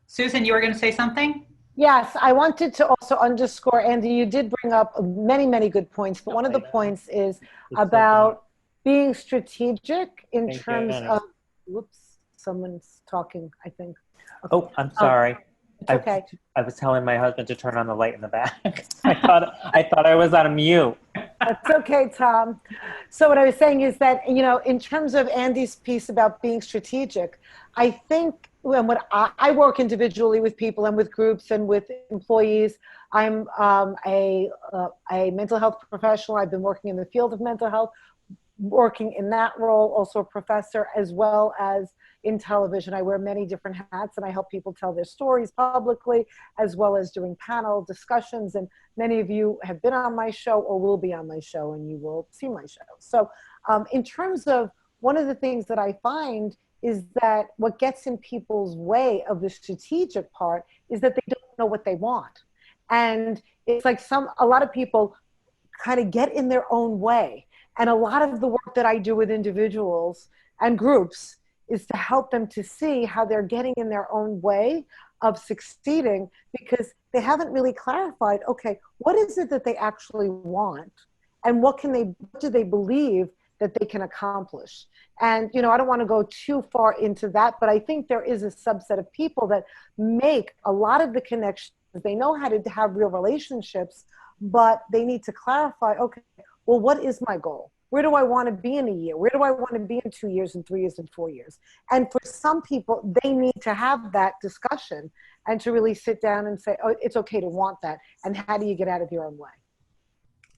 Susan, you were going to say something? Yes, I wanted to also underscore, Andy, you did bring up many, many good points, but one of the points is about being strategic in terms of, whoops, someone's talking, I think. Okay. Oh, I'm sorry. It's okay. I was telling my husband to turn on the light in the back. I thought I was on mute. That's okay, Tom. So what I was saying is that, you know, in terms of Andy's piece about being strategic, I think when I work individually with people and with groups and with employees, I'm a mental health professional. I've been working in the field of mental health, working in that role, also a professor, as well as in television. I wear many different hats, and I help people tell their stories publicly, as well as doing panel discussions. And many of you have been on my show or will be on my show, and you will see my show. So in terms of one of the things that I find is that what gets in people's way of the strategic part is that they don't know what they want. And it's like a lot of people kind of get in their own way. And a lot of the work that I do with individuals and groups is to help them to see how they're getting in their own way of succeeding because they haven't really clarified, okay, what is it that they actually want? And what do they believe that they can accomplish? And, I don't want to go too far into that, but I think there is a subset of people that make a lot of the connections. They know how to have real relationships, but they need to clarify, okay, well, what is my goal? Where do I want to be in a year? Where do I want to be in 2 years and 3 years and 4 years? And for some people, they need to have that discussion and to really sit down and say, oh, it's okay to want that. And how do you get out of your own way?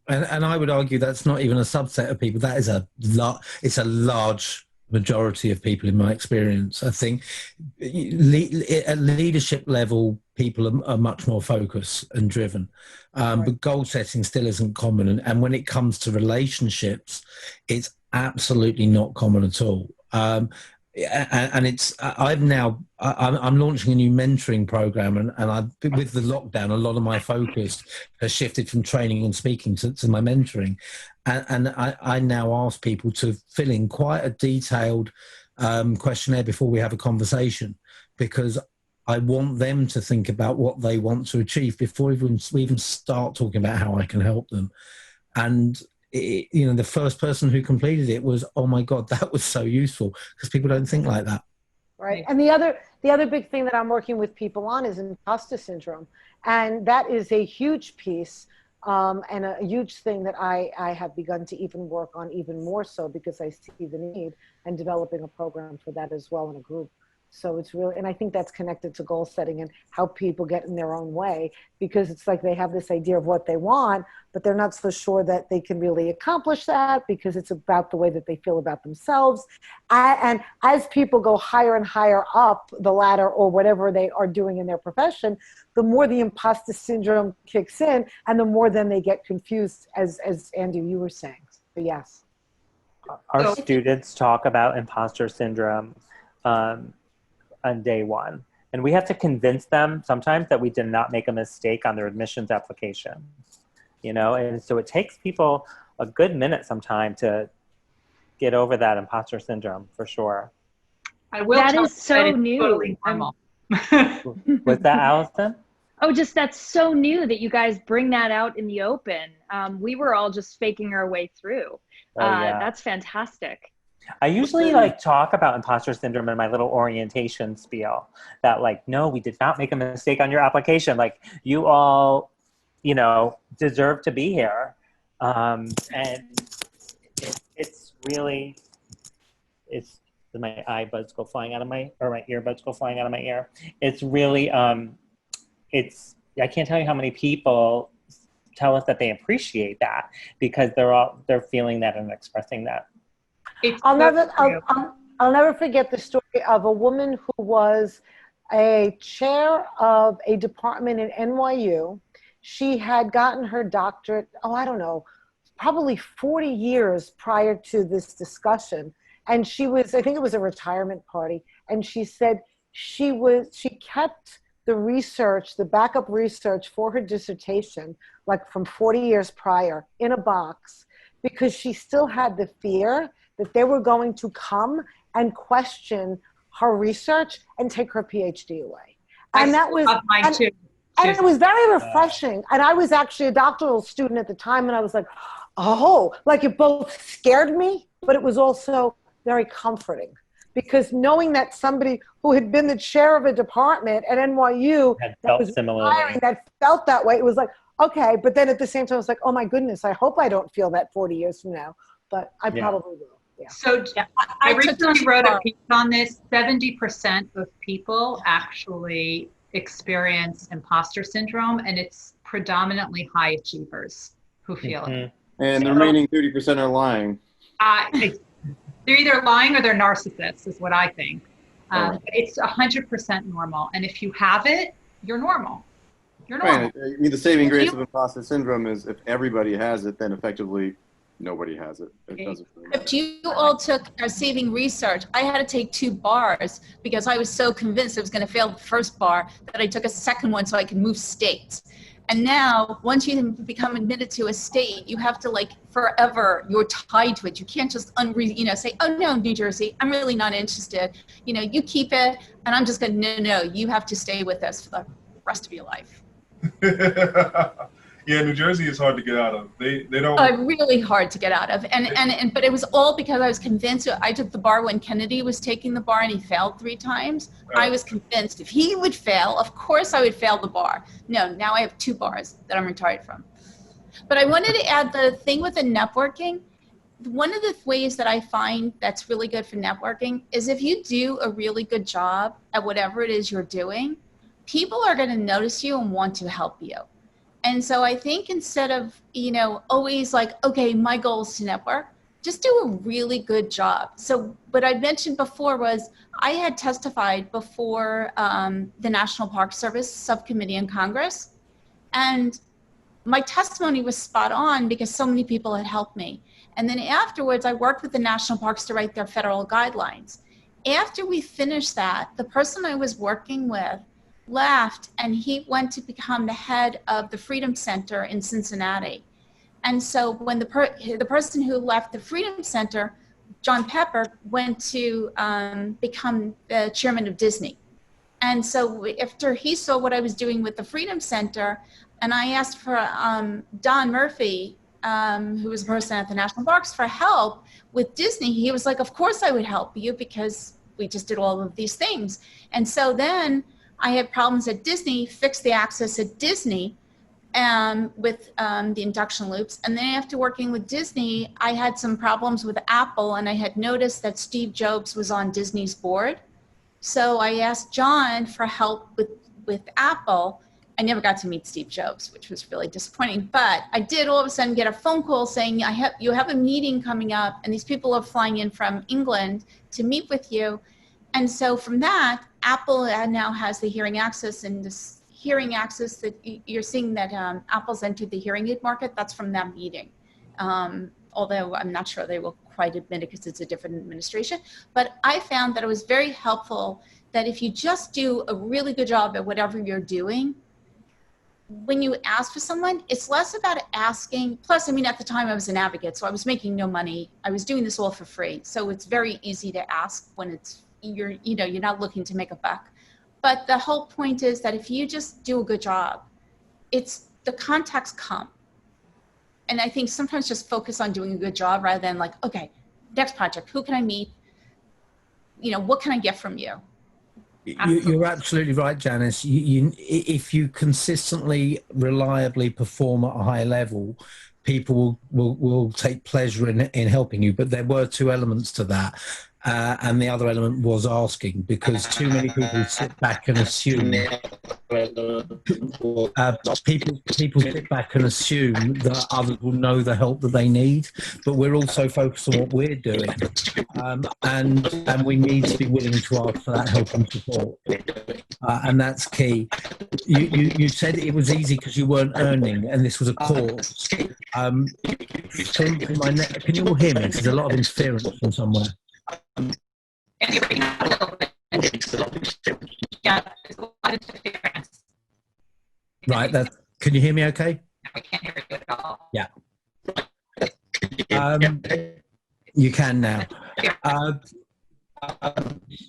And I would argue that's not even a subset of people. That is it's a large majority of people in my experience. I think at leadership level, people are much more focused and driven. But goal setting still isn't common. And when it comes to relationships, it's absolutely not common at all. And I'm launching a new mentoring program, and with the lockdown, a lot of my focus has shifted from training and speaking to my mentoring. And I now ask people to fill in quite a detailed questionnaire before we have a conversation, because I want them to think about what they want to achieve before we even start talking about how I can help them. And the first person who completed it was, oh my God, that was so useful, because people don't think like that. Right. And the other big thing that I'm working with people on is imposter syndrome. And that is a huge piece and a huge thing that I have begun to even work on even more so, because I see the need, and developing a program for that as well in a group. So it's really, and I think that's connected to goal setting and how people get in their own way, because it's like they have this idea of what they want, but they're not so sure that they can really accomplish that, because it's about the way that they feel about themselves. And as people go higher and higher up the ladder or whatever they are doing in their profession, the more the imposter syndrome kicks in, and the more then they get confused, as Andrew, you were saying. So yes. Our students talk about imposter syndrome on day one. And we have to convince them sometimes that we did not make a mistake on their admissions application, and so it takes people a good minute sometime to get over that imposter syndrome, for sure. That is so new. Totally normal. Was that Allison? Oh, just that's so new that you guys bring that out in the open. We were all just faking our way through. That's fantastic. I usually talk about imposter syndrome in my little orientation spiel, that no, we did not make a mistake on your application. You all, deserve to be here. And it's really, my earbuds go flying out of my ear. It's really, I can't tell you how many people tell us that they appreciate that, because they're feeling that and expressing that. I'll never forget the story of a woman who was a chair of a department in NYU. She had gotten her doctorate, probably 40 years prior to this discussion. And she was, I think it was a retirement party. And she said she kept the research, the backup research for her dissertation, from 40 years prior, in a box, because she still had the fear that they were going to come and question her research and take her PhD away. And that was mine too. And it was very refreshing. And I was actually a doctoral student at the time, and I was like, oh, it both scared me, but it was also very comforting, because knowing that somebody who had been the chair of a department at NYU that felt that way, it was okay. But then at the same time, I was oh my goodness, I hope I don't feel that 40 years from now, but I probably will. Yeah. So I recently wrote a piece on this. 70% of people actually experience imposter syndrome, and it's predominantly high achievers who feel it. And the remaining 30% are lying. They're either lying or they're narcissists, is what I think. It's 100% normal. And if you have it, you're normal. You're normal. Right. The saving grace of imposter syndrome is if everybody has it, then effectively nobody has it. It doesn't really matter. If you all took our saving research, I had to take 2 bars because I was so convinced I was going to fail the first bar that I took a second one so I could move states. And now, once you become admitted to a state, you have to like forever, you're tied to it. You can't just say, oh no, New Jersey, I'm really not interested. You keep it, and I'm just going, no, you have to stay with us for the rest of your life. Yeah, New Jersey is hard to get out of. They don't. Really hard to get out of, but it was all because I was convinced. I took the bar when Kennedy was taking the bar, and he failed 3 times. I was convinced if he would fail, of course I would fail the bar. No, now I have 2 bars that I'm retired from. But I wanted to add the thing with the networking. One of the ways that I find that's really good for networking is if you do a really good job at whatever it is you're doing, people are going to notice you and want to help you. And so I think instead of, always like, okay, my goal is to network, just do a really good job. So what I mentioned before was I had testified before the National Park Service Subcommittee in Congress. And my testimony was spot on because so many people had helped me. And then afterwards, I worked with the national parks to write their federal guidelines. After we finished that, the person I was working with left, and he went to become the head of the Freedom Center in Cincinnati. And so when the person who left the Freedom Center, John Pepper, went to become the chairman of Disney. And so after he saw what I was doing with the Freedom Center, and I asked for Don Murphy, who was a person at the National Parks, for help with Disney, he was like, of course I would help you because we just did all of these things. And so then I had problems at Disney, fixed the access at Disney with the induction loops. And then after working with Disney, I had some problems with Apple, and I had noticed that Steve Jobs was on Disney's board. So I asked John for help with Apple. I never got to meet Steve Jobs, which was really disappointing. But I did all of a sudden get a phone call saying, you have a meeting coming up, and these people are flying in from England to meet with you. And so from that, Apple now has the hearing access, and this hearing access that you're seeing that Apple's entered the hearing aid market, that's from that meeting. Although I'm not sure they will quite admit it because it's a different administration. But I found that it was very helpful that if you just do a really good job at whatever you're doing, when you ask for someone, it's less about asking. Plus, at the time I was an advocate, so I was making no money. I was doing this all for free. So it's very easy to ask when you're not looking to make a buck. But the whole point is that if you just do a good job, the contacts come. And I think sometimes just focus on doing a good job rather than like, okay, next project, who can I meet? What can I get from you? You're absolutely right, Janice. If you consistently, reliably perform at a high level, people will take pleasure in helping you. But there were 2 elements to that. And the other element was asking, because too many people sit back and assume people sit back and assume that others will know the help that they need, but we're also focused on what we're doing, and we need to be willing to ask for that help and support, and that's key. You said it was easy because you weren't earning, and this was a cause. Can you all hear me? There's a lot of interference from somewhere. Right, can you hear me okay? I can't hear you at all. Yeah. You can now.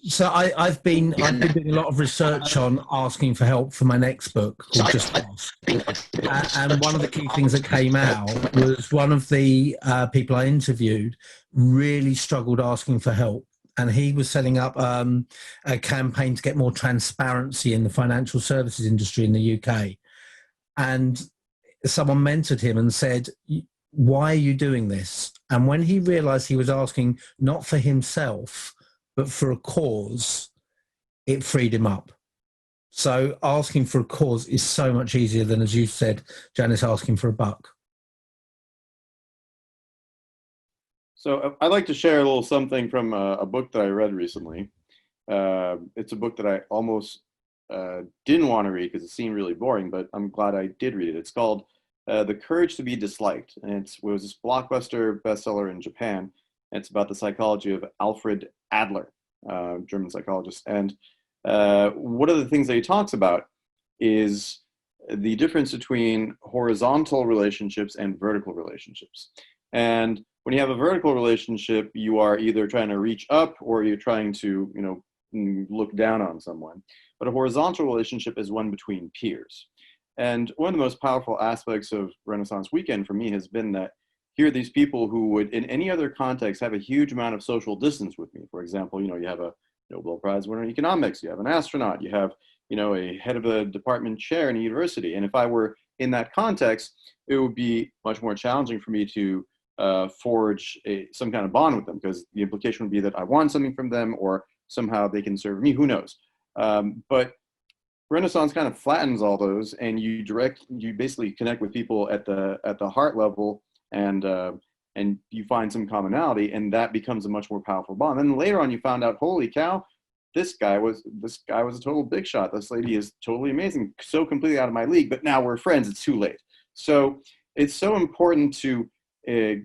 So I've been doing a lot of research on asking for help for my next book called Just Ask. And one of the key things that came out was one of the people I interviewed really struggled asking for help. And he was setting up a campaign to get more transparency in the financial services industry in the UK. And someone mentored him and said, why are you doing this? And when he realized he was asking not for himself, but for a cause, it freed him up. So asking for a cause is so much easier than, as you said, Janice, asking for a buck. So I'd like to share a little something from a book that I read recently. It's a book that I almost didn't want to read because it seemed really boring, but I'm glad I did read it. It's called The Courage to be Disliked. And it was this blockbuster bestseller in Japan. And it's about the psychology of Alfred Adler, German psychologist. And one of the things that he talks about is the difference between horizontal relationships and vertical relationships. And when you have a vertical relationship, you are either trying to reach up or you're trying to, look down on someone. But a horizontal relationship is one between peers. And one of the most powerful aspects of Renaissance Weekend for me has been that here are these people who would, in any other context, have a huge amount of social distance with me. For example, you have a Nobel Prize winner in economics, you have an astronaut, you have, a head of a department chair in a university. And if I were in that context, it would be much more challenging for me to forge some kind of bond with them, because the implication would be that I want something from them or somehow they can serve me, who knows. But Renaissance kind of flattens all those, and you basically connect with people at the heart level, and you find some commonality, and that becomes a much more powerful bond. And then later on, you found out, holy cow, this guy was a total big shot. This lady is totally amazing, so completely out of my league. But now we're friends. It's too late. So it's so important to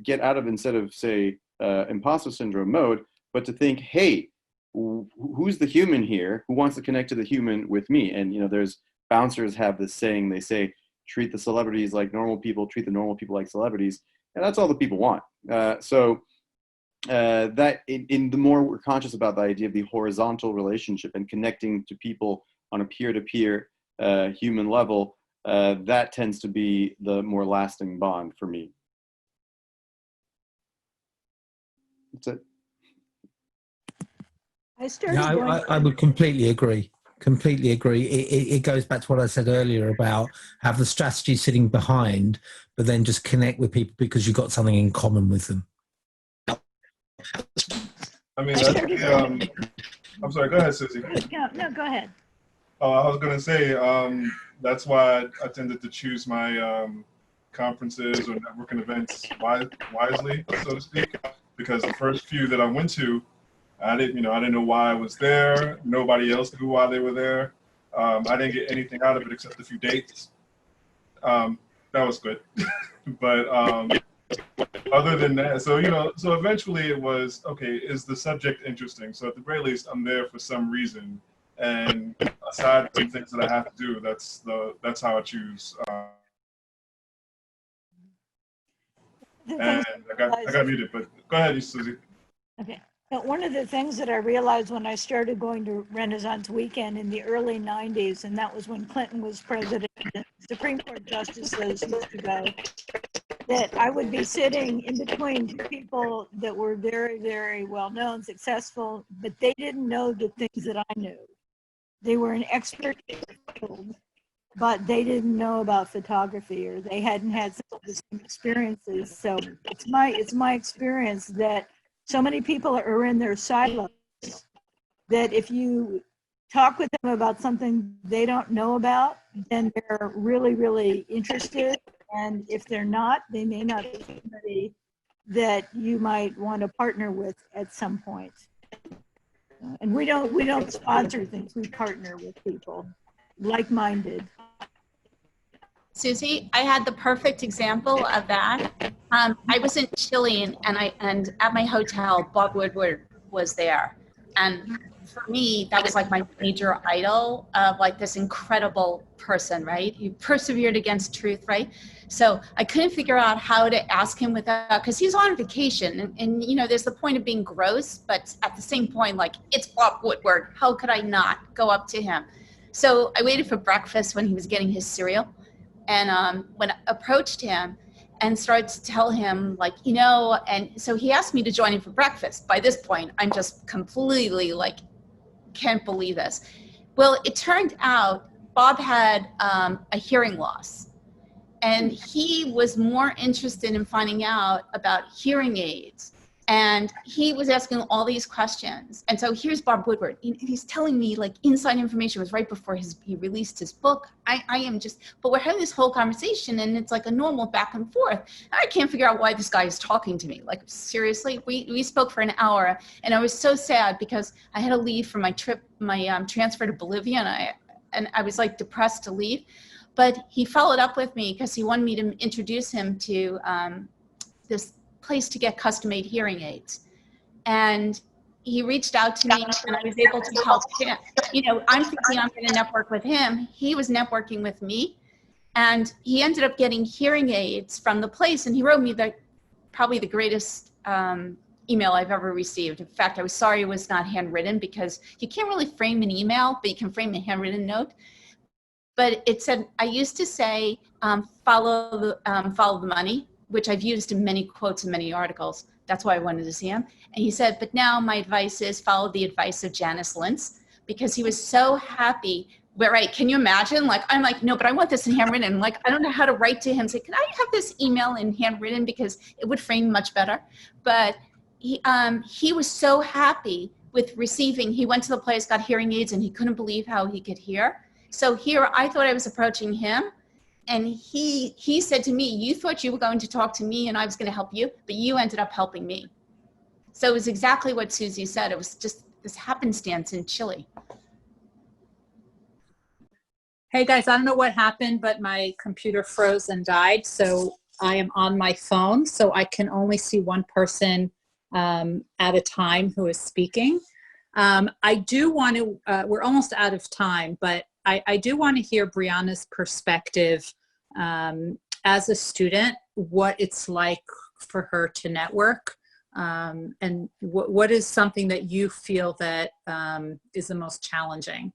get out of, instead of say imposter syndrome mode, but to think, hey, who's the human here who wants to connect to the human with me? And there's bouncers have this saying, they say, treat the celebrities like normal people, treat the normal people like celebrities, and that's all the people want. That in the more we're conscious about the idea of the horizontal relationship and connecting to people on a peer-to-peer human level, that tends to be the more lasting bond for me. That's it. I would completely agree. Completely agree. It goes back to what I said earlier about have the strategy sitting behind, but then just connect with people because you've got something in common with them. I mean, I'm sorry, go ahead, Susie. No, go ahead. Oh, I was going to say, that's why I tended to choose my conferences or networking events wisely, so to speak, because the first few that I went to, I didn't know why I was there. Nobody else knew why they were there. I didn't get anything out of it except a few dates. That was good. But other than that, so eventually it was, okay, is the subject interesting? So at the very least, I'm there for some reason. And aside from things that I have to do, that's how I choose. And I got muted, but go ahead, Susie. Okay. But one of the things that I realized when I started going to Renaissance Weekend in the early 90s, and that was when Clinton was president, and Supreme Court justices used to go, that I would be sitting in between two people that were very, very well known, successful, but they didn't know the things that I knew. They were an expert in their field, but they didn't know about photography, or they hadn't had some of the same experiences. So it's my experience that so many people are in their silos that if you talk with them about something they don't know about, then they're really, really interested. And if they're not, they may not be somebody that you might want to partner with at some point. And we don't sponsor things, we partner with people, like-minded. Susie, I had the perfect example of that. I was in Chile, and at my hotel, Bob Woodward was there. And for me, that was like my major idol of like this incredible person, right? He persevered against truth, right? So I couldn't figure out how to ask him without, because he's on vacation. And there's the point of being gross, but at the same point, like, it's Bob Woodward. How could I not go up to him? So I waited for breakfast when he was getting his cereal. And when I approached him and started to tell him, like, and so he asked me to join him for breakfast. By this point, I'm just completely like, can't believe this. Well, it turned out Bob had a hearing loss, and he was more interested in finding out about hearing aids. And he was asking all these questions. And so here's Bob Woodward. He's telling me like inside information. It was right before he released his book. But we're having this whole conversation and it's like a normal back and forth. I can't figure out why this guy is talking to me. Like, seriously, we spoke for an hour, and I was so sad because I had to leave for my trip, my transfer to Bolivia, and I was like depressed to leave. But he followed up with me because he wanted me to introduce him to this place to get custom-made hearing aids. And he reached out to me, and I was able to help him. I'm thinking I'm going to network with him. He was networking with me. And he ended up getting hearing aids from the place, and he wrote me probably the greatest email I've ever received. In fact, I was sorry it was not handwritten, because you can't really frame an email, but you can frame a handwritten note. But it said, I used to say, follow the money, which I've used in many quotes and many articles. That's why I wanted to see him. And he said, but now my advice is follow the advice of Janice Lintz, because he was so happy. But right, can you imagine? Like, I'm like, no, but I want this in handwritten. Like, I don't know how to write to him. Say, can I have this email in handwritten, because it would frame much better. But he was so happy with receiving. He went to the place, got hearing aids, and he couldn't believe how he could hear. So here, I thought I was approaching him, and he said to me, you thought you were going to talk to me and I was going to help you, but you ended up helping me. So it was exactly what Susie said. It was just this happenstance in Chile. Hey guys, I don't know what happened, but my computer froze and died. So I am on my phone, so I can only see one person at a time who is speaking. I do want to, we're almost out of time, but I do want to hear Brianna's perspective as a student, what it's like for her to network, and what is something that you feel that is the most challenging?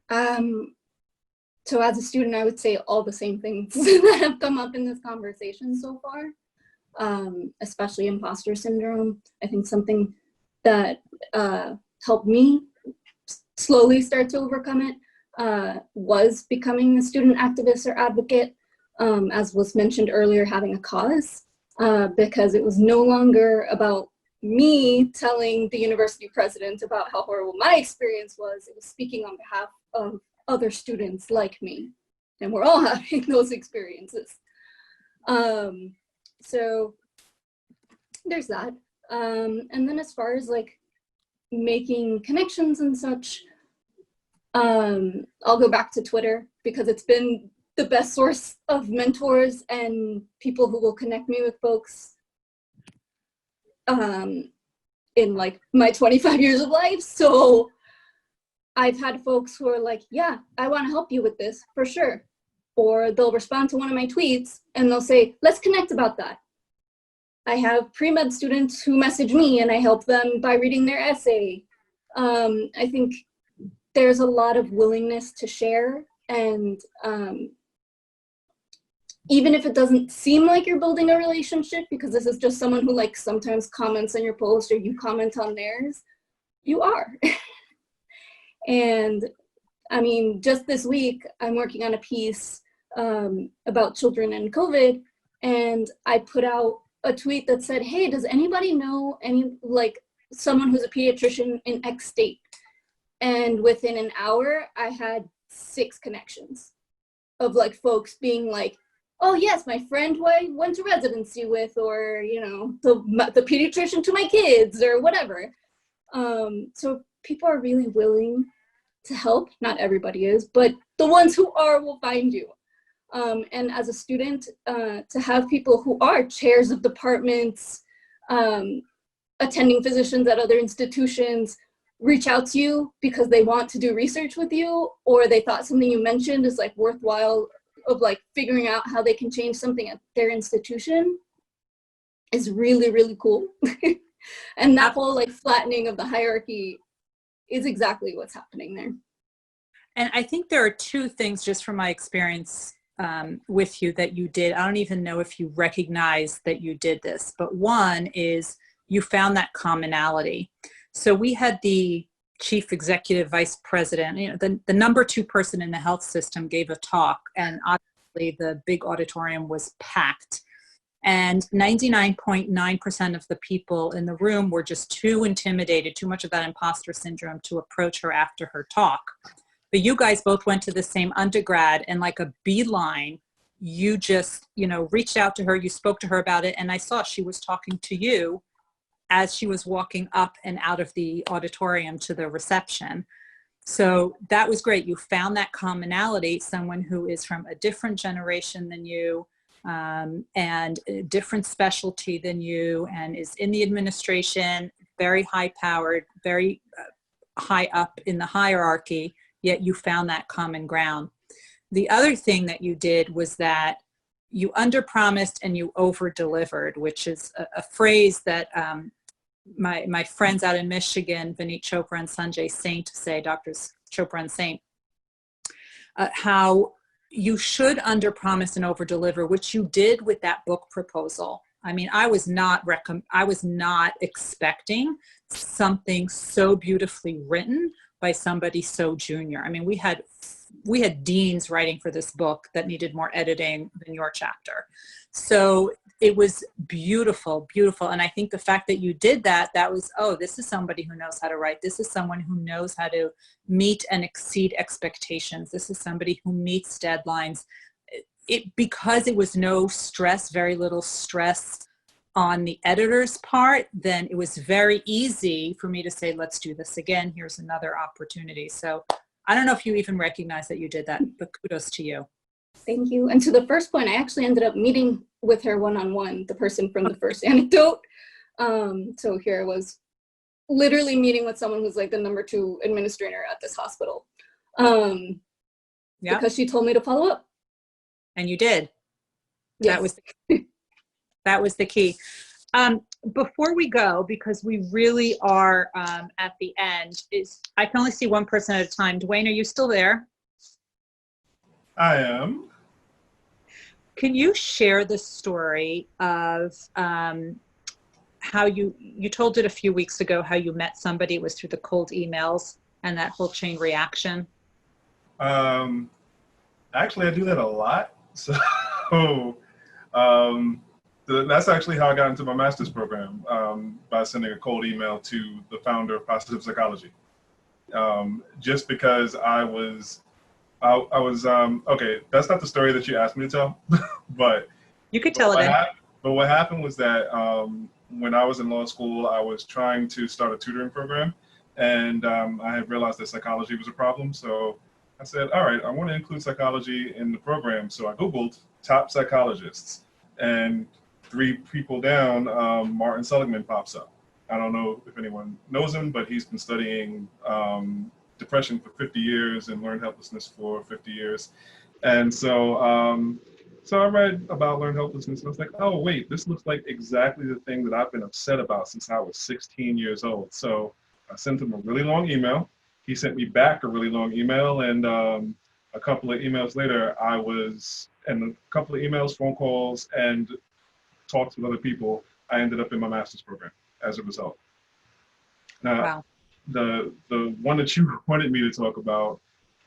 So as a student, I would say all the same things that have come up in this conversation so far, especially imposter syndrome. I think something that helped me slowly start to overcome it was becoming a student activist or advocate, as was mentioned earlier, having a cause, because it was no longer about me telling the university president about how horrible my experience was. It was speaking on behalf of other students like me, and we're all having those experiences. So there's that. And then as far as like making connections and such, I'll go back to Twitter, because it's been the best source of mentors and people who will connect me with folks in like my 25 years of life. So I've had folks who are like, yeah, I want to help you with this for sure. Or they'll respond to one of my tweets and they'll say, let's connect about that. I have pre-med students who message me and I help them by reading their essay. I think there's a lot of willingness to share, and even if it doesn't seem like you're building a relationship, because this is just someone who like sometimes comments on your post or you comment on theirs, you are. And I mean, just this week, I'm working on a piece about children and COVID, and I put out a tweet that said, hey, does anybody know any, like, someone who's a pediatrician in X state? And within an hour, I had 6 connections of like folks being like, oh yes, my friend who I went to residency with, or, you know, the pediatrician to my kids, or whatever. So people are really willing to help. Not everybody is, but the ones who are will find you. And as a student, to have people who are chairs of departments, attending physicians at other institutions, reach out to you because they want to do research with you, or they thought something you mentioned is like worthwhile, of like figuring out how they can change something at their institution, is really, really cool. And that whole like flattening of the hierarchy is exactly what's happening there. And I think there are 2 things just from my experience with you that you did. I don't even know if you recognize that you did this, but one is you found that commonality. So we had the chief executive vice president, you know, the number 2 person in the health system gave a talk, and obviously the big auditorium was packed. And 99.9% of the people in the room were just too intimidated, too much of that imposter syndrome to approach her after her talk. But you guys both went to the same undergrad, and like a beeline, you just, you know, reached out to her, you spoke to her about it, and I saw she was talking to you as she was walking up and out of the auditorium to the reception. So that was great. You found that commonality, someone who is from a different generation than you, and a different specialty than you, and is in the administration, very high powered, very high up in the hierarchy, yet you found that common ground. The other thing that you did was that you underpromised and you over-delivered, which is a phrase that my friends out in Michigan, Vineet Chopra and Sanjay Saint, say, Doctors Chopra and Saint, how you should underpromise and overdeliver, which you did with that book proposal. I mean, I was not expecting something so beautifully written by somebody so junior. I mean, we had deans writing for this book that needed more editing than your chapter. So it was beautiful, beautiful. And I think the fact that you did that was, oh, this is somebody who knows how to write. This is someone who knows how to meet and exceed expectations. This is somebody who meets deadlines. Because it was no stress, very little stress on the editor's part, then it was very easy for me to say, let's do this again. Here's another opportunity. So I don't know if you even recognize that you did that, but kudos to you. Thank you. And to the first point, I actually ended up meeting with her one-on-one, the person from the first anecdote. So here I was literally meeting with someone who's like the #2 administrator at this hospital. Because she told me to follow up. And you did. Yes. That was the key. Before we go, because we really are at the end, I can only see one person at a time. Duane, are you still there? I am. Can you share the story of how you told it a few weeks ago, how you met somebody, it was through the cold emails and that whole chain reaction? Actually, I do that a lot. So that's actually how I got into my master's program, by sending a cold email to the founder of Positive Psychology. Just because I was okay, that's not the story that you asked me to tell, but you could tell it. But what happened was that when I was in law school, I was trying to start a tutoring program, and I had realized that psychology was a problem. So I said, all right, I want to include psychology in the program. So I Googled top psychologists, and 3 people down, Martin Seligman pops up. I don't know if anyone knows him, but he's been studying depression for 50 years and learned helplessness for 50 years. And so I read about learned helplessness, and I was like, oh, wait, this looks like exactly the thing that I've been upset about since I was 16 years old. So I sent him a really long email. He sent me back a really long email, and a couple of emails later, phone calls, and talks with other people, I ended up in my master's program as a result. Now, wow. The one that you wanted me to talk about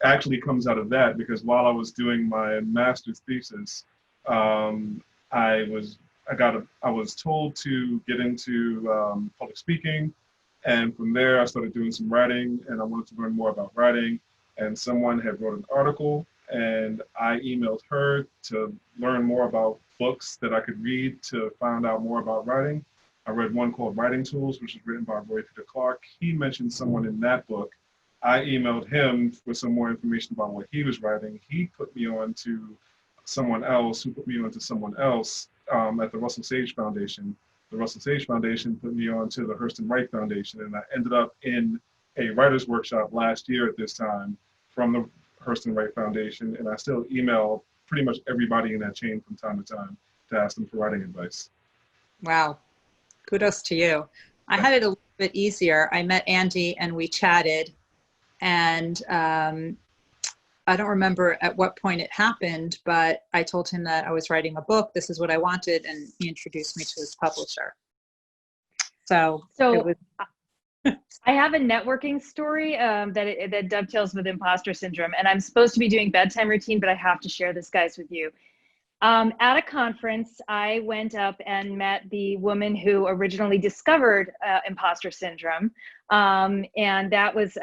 actually comes out of that, because while I was doing my master's thesis, I was told to get into public speaking, and from there I started doing some writing, and I wanted to learn more about writing, and someone had wrote an article, and I emailed her to learn more about books that I could read to find out more about writing. I read one called Writing Tools, which is written by Roy Peter Clark. He mentioned someone in that book. I emailed him for some more information about what he was writing. He put me on to someone else, who put me on to someone else at the Russell Sage Foundation. The Russell Sage Foundation put me on to the Hurston Wright Foundation, and I ended up in a writer's workshop last year at this time from the Hurston Wright Foundation, and I still email pretty much everybody in that chain from time to time to ask them for writing advice. Wow. Kudos to you. I had it a little bit easier. I met Andy and we chatted, and I don't remember at what point it happened, but I told him that I was writing a book. This is what I wanted, and he introduced me to his publisher. So it was. I have a networking story that dovetails with imposter syndrome, and I'm supposed to be doing bedtime routine, but I have to share this, guys, with you. At a conference, I went up and met the woman who originally discovered imposter syndrome, and that was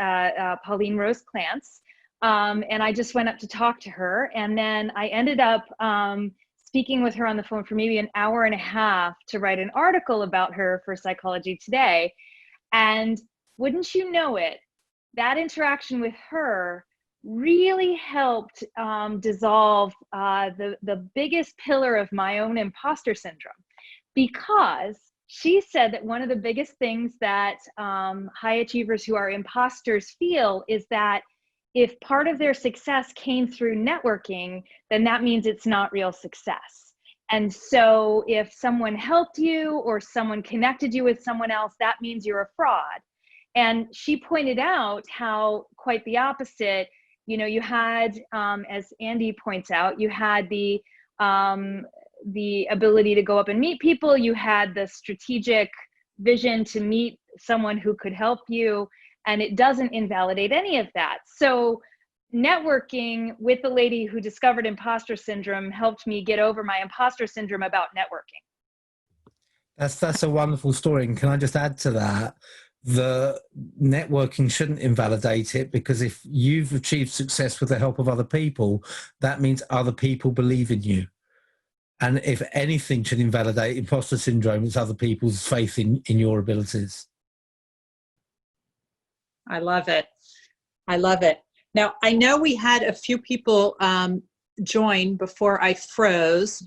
Pauline Rose Clance. And I just went up to talk to her, and then I ended up speaking with her on the phone for maybe an hour and a half to write an article about her for Psychology Today. And wouldn't you know it, that interaction with her really helped dissolve the biggest pillar of my own imposter syndrome, because she said that one of the biggest things that high achievers who are imposters feel is that if part of their success came through networking, then that means it's not real success. And so if someone helped you or someone connected you with someone else, that means you're a fraud. And she pointed out how quite the opposite, you know, you had, as Andy points out, you had the ability to go up and meet people. You had the strategic vision to meet someone who could help you, and it doesn't invalidate any of that. So networking with the lady who discovered imposter syndrome helped me get over my imposter syndrome about networking. That's a wonderful story. And can I just add to that? The networking shouldn't invalidate it, because if you've achieved success with the help of other people, that means other people believe in you. And if anything should invalidate imposter syndrome, it's other people's faith in your abilities. I love it. I love it. Now, I know we had a few people join before I froze.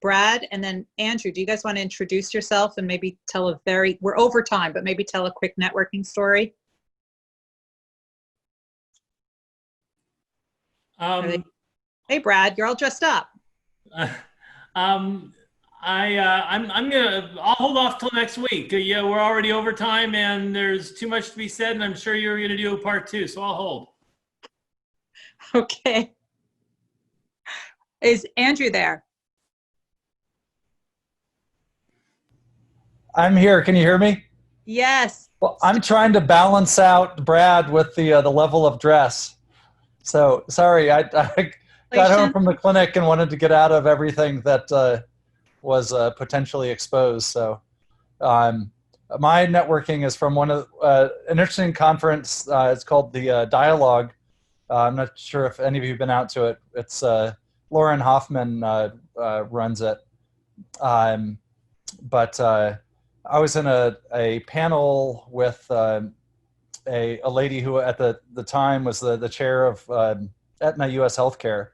Brad and then Andrew, do you guys want to introduce yourself and maybe tell we're over time, but maybe tell a quick networking story? Hey, Brad, you're all dressed up. I'll hold off till next week. Yeah, we're already over time and there's too much to be said, and I'm sure you're going to do a part 2, so I'll hold. Okay. Is Andrew there? I'm here. Can you hear me? Yes. Well, I'm trying to balance out Brad with the level of dress. So sorry, I got home from the clinic and wanted to get out of everything that was potentially exposed. So my networking is from an interesting conference. It's called the Dialogue. I'm not sure if any of you have been out to it. It's Lauren Hoffman runs it. But I was in a panel with a lady who at the time was the chair of Aetna US Healthcare.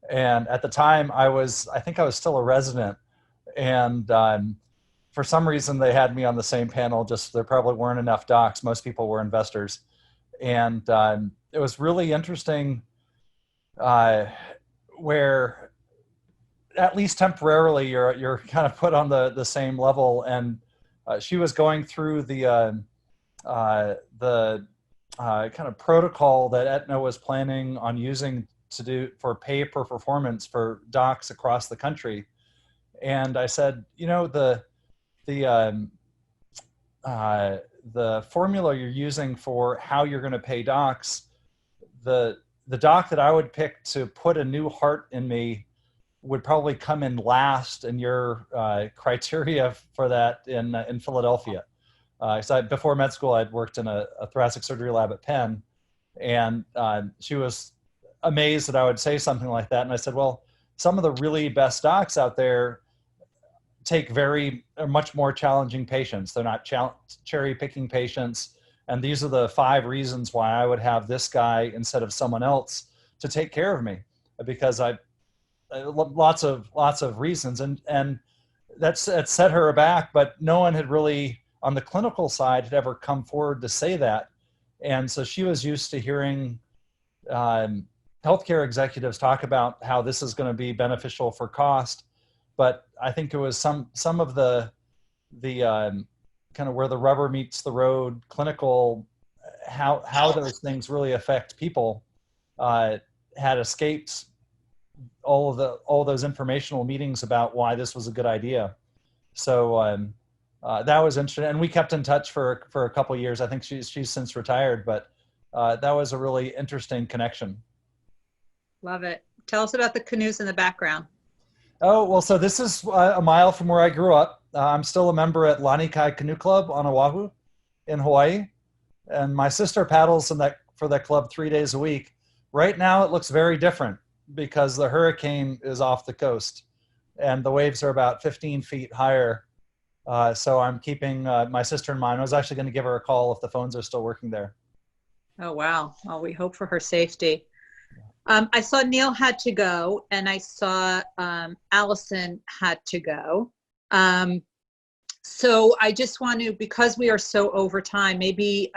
And at the time I think I was still a resident. And for some reason they had me on the same panel, just there probably weren't enough docs. Most people were investors. And it was really interesting where at least temporarily you're kind of put on the same level. And she was going through the kind of protocol that Aetna was planning on using to do for pay per performance for docs across the country. And I said, you know, the formula you're using for how you're going to pay docs, the doc that I would pick to put a new heart in me would probably come in last in your criteria for that in Philadelphia. So before med school, I'd worked in a thoracic surgery lab at Penn, and she was amazed that I would say something like that. And I said, well, some of the really best docs out there take much more challenging patients. They're not cherry picking patients. And these are the 5 reasons why I would have this guy instead of someone else to take care of me, because lots of reasons. And that set her aback, but no one had really on the clinical side had ever come forward to say that. And so she was used to hearing healthcare executives talk about how this is going to be beneficial for cost. But I think it was some of the kind of where the rubber meets the road, clinical, how those things really affect people, had escaped all those informational meetings about why this was a good idea. So that was interesting, and we kept in touch for a couple of years. I think she's since retired, but that was a really interesting connection. Love it. Tell us about the canoes in the background. Oh, well, so this is a mile from where I grew up. I'm still a member at Lanikai Canoe Club on Oahu in Hawaii. And my sister paddles for that club 3 days a week. Right now, it looks very different because the hurricane is off the coast and the waves are about 15 feet higher. So I'm keeping my sister in mind. I was actually going to give her a call if the phones are still working there. Oh, wow. Well, we hope for her safety. I saw Neil had to go, and I saw Allison had to go. So I just want to, because we are so over time, maybe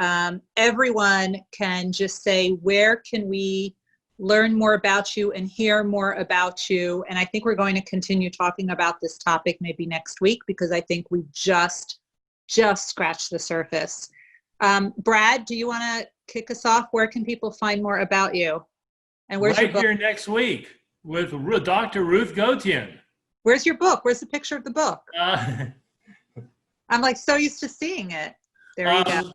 everyone can just say, where can we learn more about you and hear more about you? And I think we're going to continue talking about this topic maybe next week, because I think we just scratched the surface. Brad, do you want to kick us off? Where can people find more about you? And where's your book? Here next week with Dr. Ruth Gotian. Where's your book? Where's the picture of the book? I'm like so used to seeing it. There you go.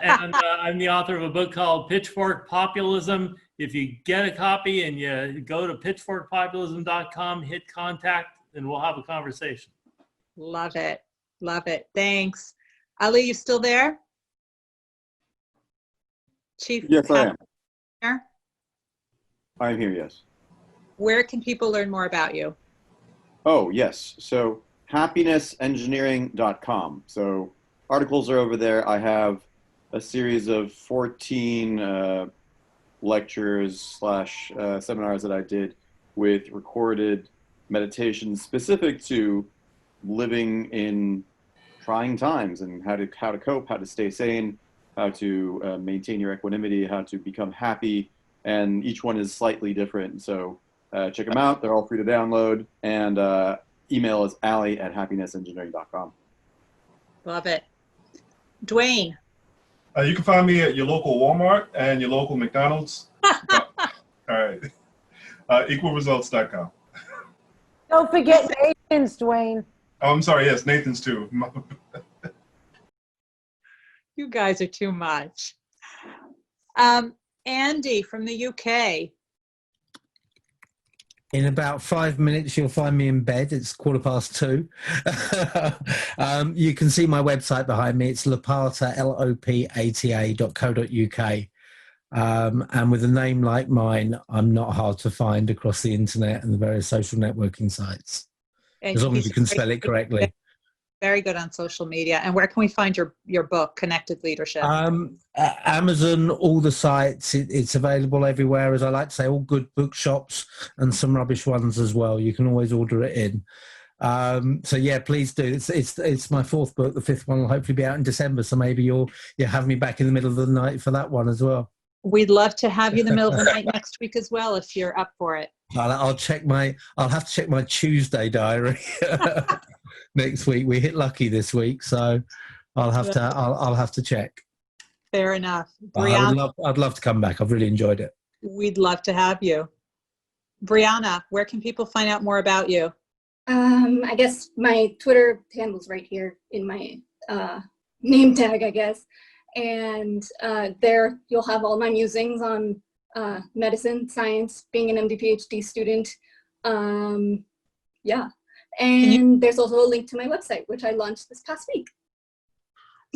And I'm the author of a book called Pitchfork Populism. If you get a copy and you go to pitchforkpopulism.com, hit contact, and we'll have a conversation. Love it. Love it. Thanks. Ali, you still there? Chief? Yes, I am. Here? I'm here, yes. Where can people learn more about you? Oh, yes. So happinessengineering.com. So articles are over there. I have a series of 14 lectures / seminars that I did with recorded meditations specific to living in trying times and how to cope, how to stay sane, how to maintain your equanimity, how to become happy. And each one is slightly different. So check them out. They're all free to download. And email is ally@happinessengineering.com. Love it. Duane. You can find me at your local Walmart and your local McDonald's. All right. Equalresults.com. Don't forget Nathan's, Duane. Oh, I'm sorry. Yes, Nathan's too. You guys are too much. Andy from the UK. In about 5 minutes, you'll find me in bed. It's 2:15. You can see my website behind me. It's lopata, lopata.co.uk. And with a name like mine, I'm not hard to find across the internet and the various social networking sites. And as long as you can spell it correctly. Very good on social media. And where can we find your book, Connected Leadership? Amazon, all the sites. It's available everywhere. As I like to say, all good bookshops and some rubbish ones as well. You can always order it in. So yeah, please do. It's my fourth book. The fifth one will hopefully be out in December. So maybe you'll have me back in the middle of the night for that one as well. We'd love to have you in the middle of the night next week as well, if you're up for it. I'll have to check my Tuesday diary. Next week. We hit lucky this week, so I'll have to check. Fair enough. Brianna, I'd love to come back. I've really enjoyed it. We'd love to have you. Brianna, where can people find out more about you? I guess my Twitter handle's right here in my name tag, I guess. And there you'll have all my musings on medicine, science, being an MD PhD student. Yeah. And there's also a link to my website, which I launched this past week.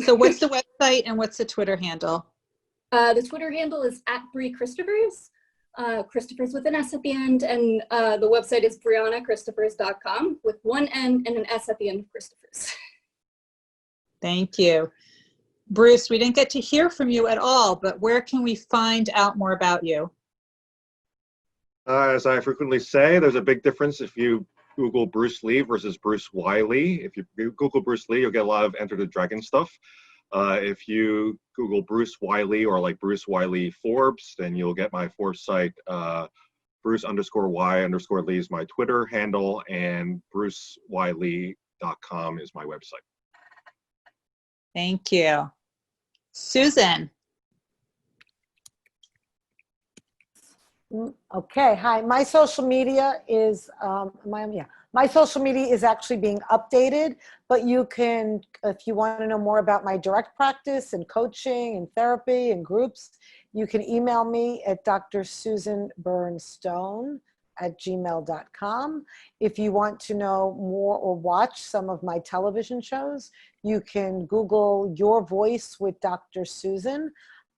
So what's the website and what's the Twitter handle? The Twitter handle is @BrieChristopher's. Christopher's with an S at the end. And the website is BriannaChristopher's.com with one N and an S at the end of Christopher's. Thank you. Bruce, we didn't get to hear from you at all, but where can we find out more about you? As I frequently say, there's a big difference if you Google Bruce Lee versus Bruce Wiley. If you Google Bruce Lee, you'll get a lot of Enter the Dragon stuff. If you Google Bruce Wiley or like Bruce Wiley Forbes, then you'll get my Forbes site. Bruce_Y_Lee is my Twitter handle, and BruceWiley.com is my website. Thank you. Susan. Okay, hi. My social media is my social media is actually being updated, but you can, if you want to know more about my direct practice and coaching and therapy and groups, you can email me at drsusanbernstone@gmail.com. If you want to know more or watch some of my television shows, you can Google Your Voice with Dr. Susan.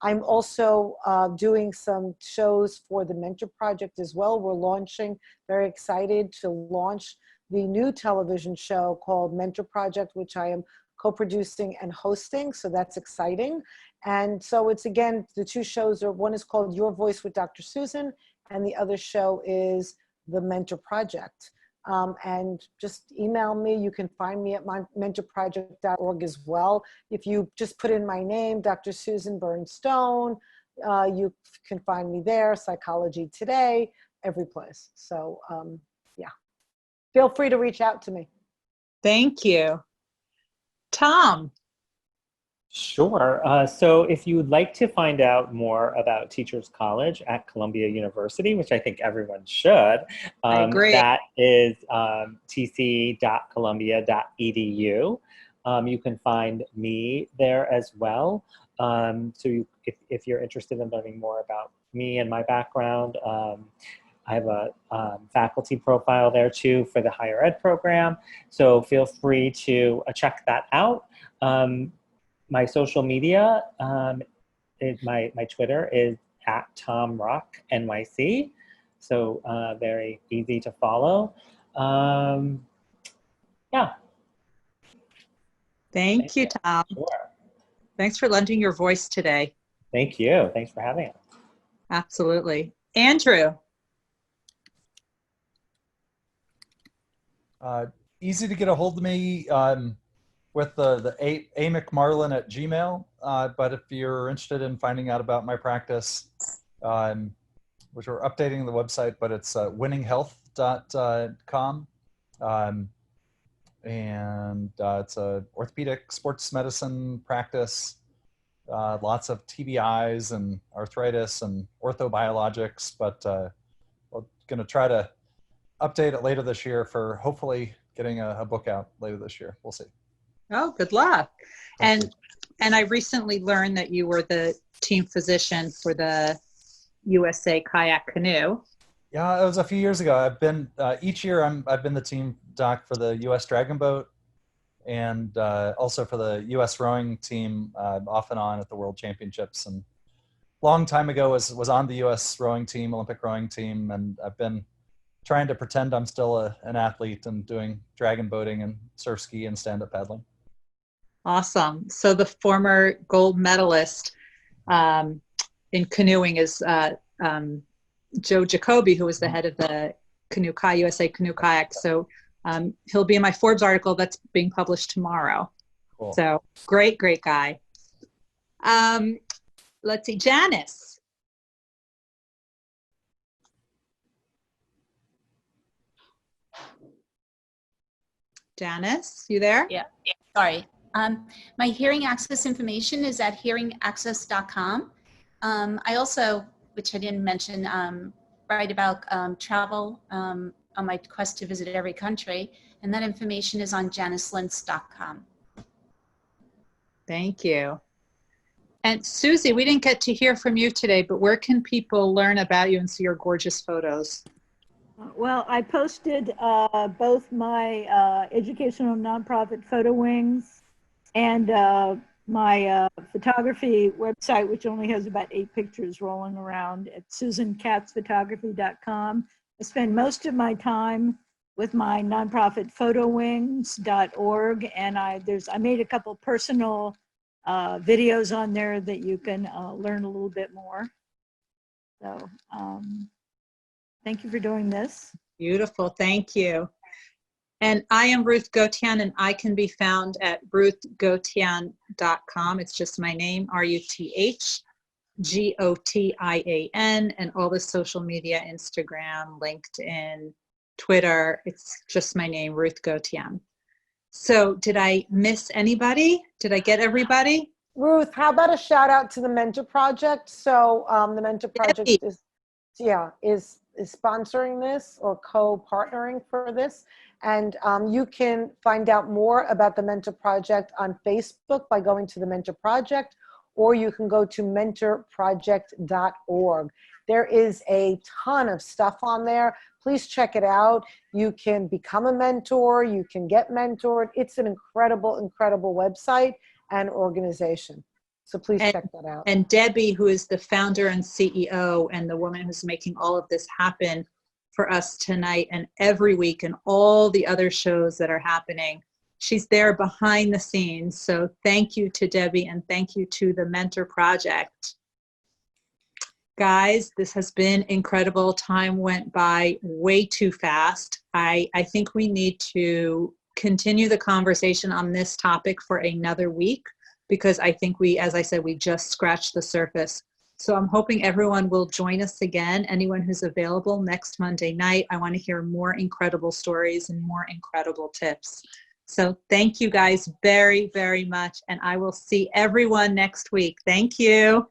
I'm also doing some shows for the Mentor Project as well. We're launching, very excited to launch the new television show called Mentor Project, which I am co-producing and hosting, so that's exciting. And so it's, again, the two shows are, one is called Your Voice with Dr. Susan, and the other show is the Mentor Project. and just email me. You can find me at my mentorproject.org as well. If you just put in my name, Dr. Susan Bernstone, you can find me there, Psychology Today, every place. So yeah, feel free to reach out to me. Thank you. Tom. Sure. So if you would like to find out more about Teachers College at Columbia University, which I think everyone should, I agree. that is tc.columbia.edu. You can find me there as well. If you're interested in learning more about me and my background, I have a faculty profile there too for the higher ed program. So feel free to check that out. My social media, my Twitter is @TomRockNYC. So very easy to follow. Yeah. Thank you, Tom. Sure. Thanks for lending your voice today. Thank you. Thanks for having us. Absolutely. Andrew. Easy to get a hold of me with the A McMarlin at Gmail. But if you're interested in finding out about my practice, which we're updating the website, but it's winninghealth.com. And it's a orthopedic sports medicine practice. Lots of TBIs and arthritis and orthobiologics, but we're going to try to update it later this year for hopefully getting a book out later this year. We'll see. Oh, good luck. And I recently learned that you were the team physician for the USA Kayak Canoe. Yeah, it was a few years ago. I've been each year. I've been the team doc for the U.S. Dragon Boat, and also for the U.S. rowing team off and on at the World Championships. And long time ago was on the U.S. rowing team, Olympic rowing team, and I've been trying to pretend I'm still an athlete and doing dragon boating and surf ski and stand-up paddling. Awesome. So the former gold medalist in canoeing is Joe Jacoby, who was the head of the USA Canoe Kayak. So he'll be in my Forbes article that's being published tomorrow. Cool. So great guy. Let's see, Janice. Janice, you there? Yeah, sorry. My hearing access information is at hearingaccess.com. I also, which I didn't mention, write about travel on my quest to visit every country, and that information is on janicelintz.com. Thank you. And Susie, we didn't get to hear from you today, but where can people learn about you and see your gorgeous photos? Well, I posted both my educational nonprofit photo wings and my photography website, which only has about 8 pictures rolling around, at susankatzphotography.com. I spend most of my time with my nonprofit photowings.org, and I made a couple personal videos on there that you can learn a little bit more. So thank you for doing this. Beautiful, thank you. And I am Ruth Gotian, and I can be found at ruthgotian.com. It's just my name, RuthGotian, and all the social media, Instagram, LinkedIn, Twitter. It's just my name, Ruth Gotian. So did I miss anybody? Did I get everybody? Ruth, how about a shout out to the Mentor Project? So the Mentor Project is sponsoring this or co-partnering for this. And you can find out more about the Mentor Project on Facebook by going to the Mentor Project, or you can go to mentorproject.org. There is a ton of stuff on there. Please check it out. You can become a mentor. You can get mentored. It's an incredible, incredible website and organization. So please check that out. And Debbie, who is the founder and CEO and the woman who's making all of this happen for us tonight and every week and all the other shows that are happening, she's there behind the scenes. So thank you to Debbie, and thank you to the Mentor Project. Guys, this has been incredible. Time went by way too fast. I think we need to continue the conversation on this topic for another week, because I think we, as I said, we just scratched the surface. So I'm hoping everyone will join us again. Anyone who's available next Monday night. I want to hear more incredible stories and more incredible tips. So thank you guys very, very much. And I will see everyone next week. Thank you.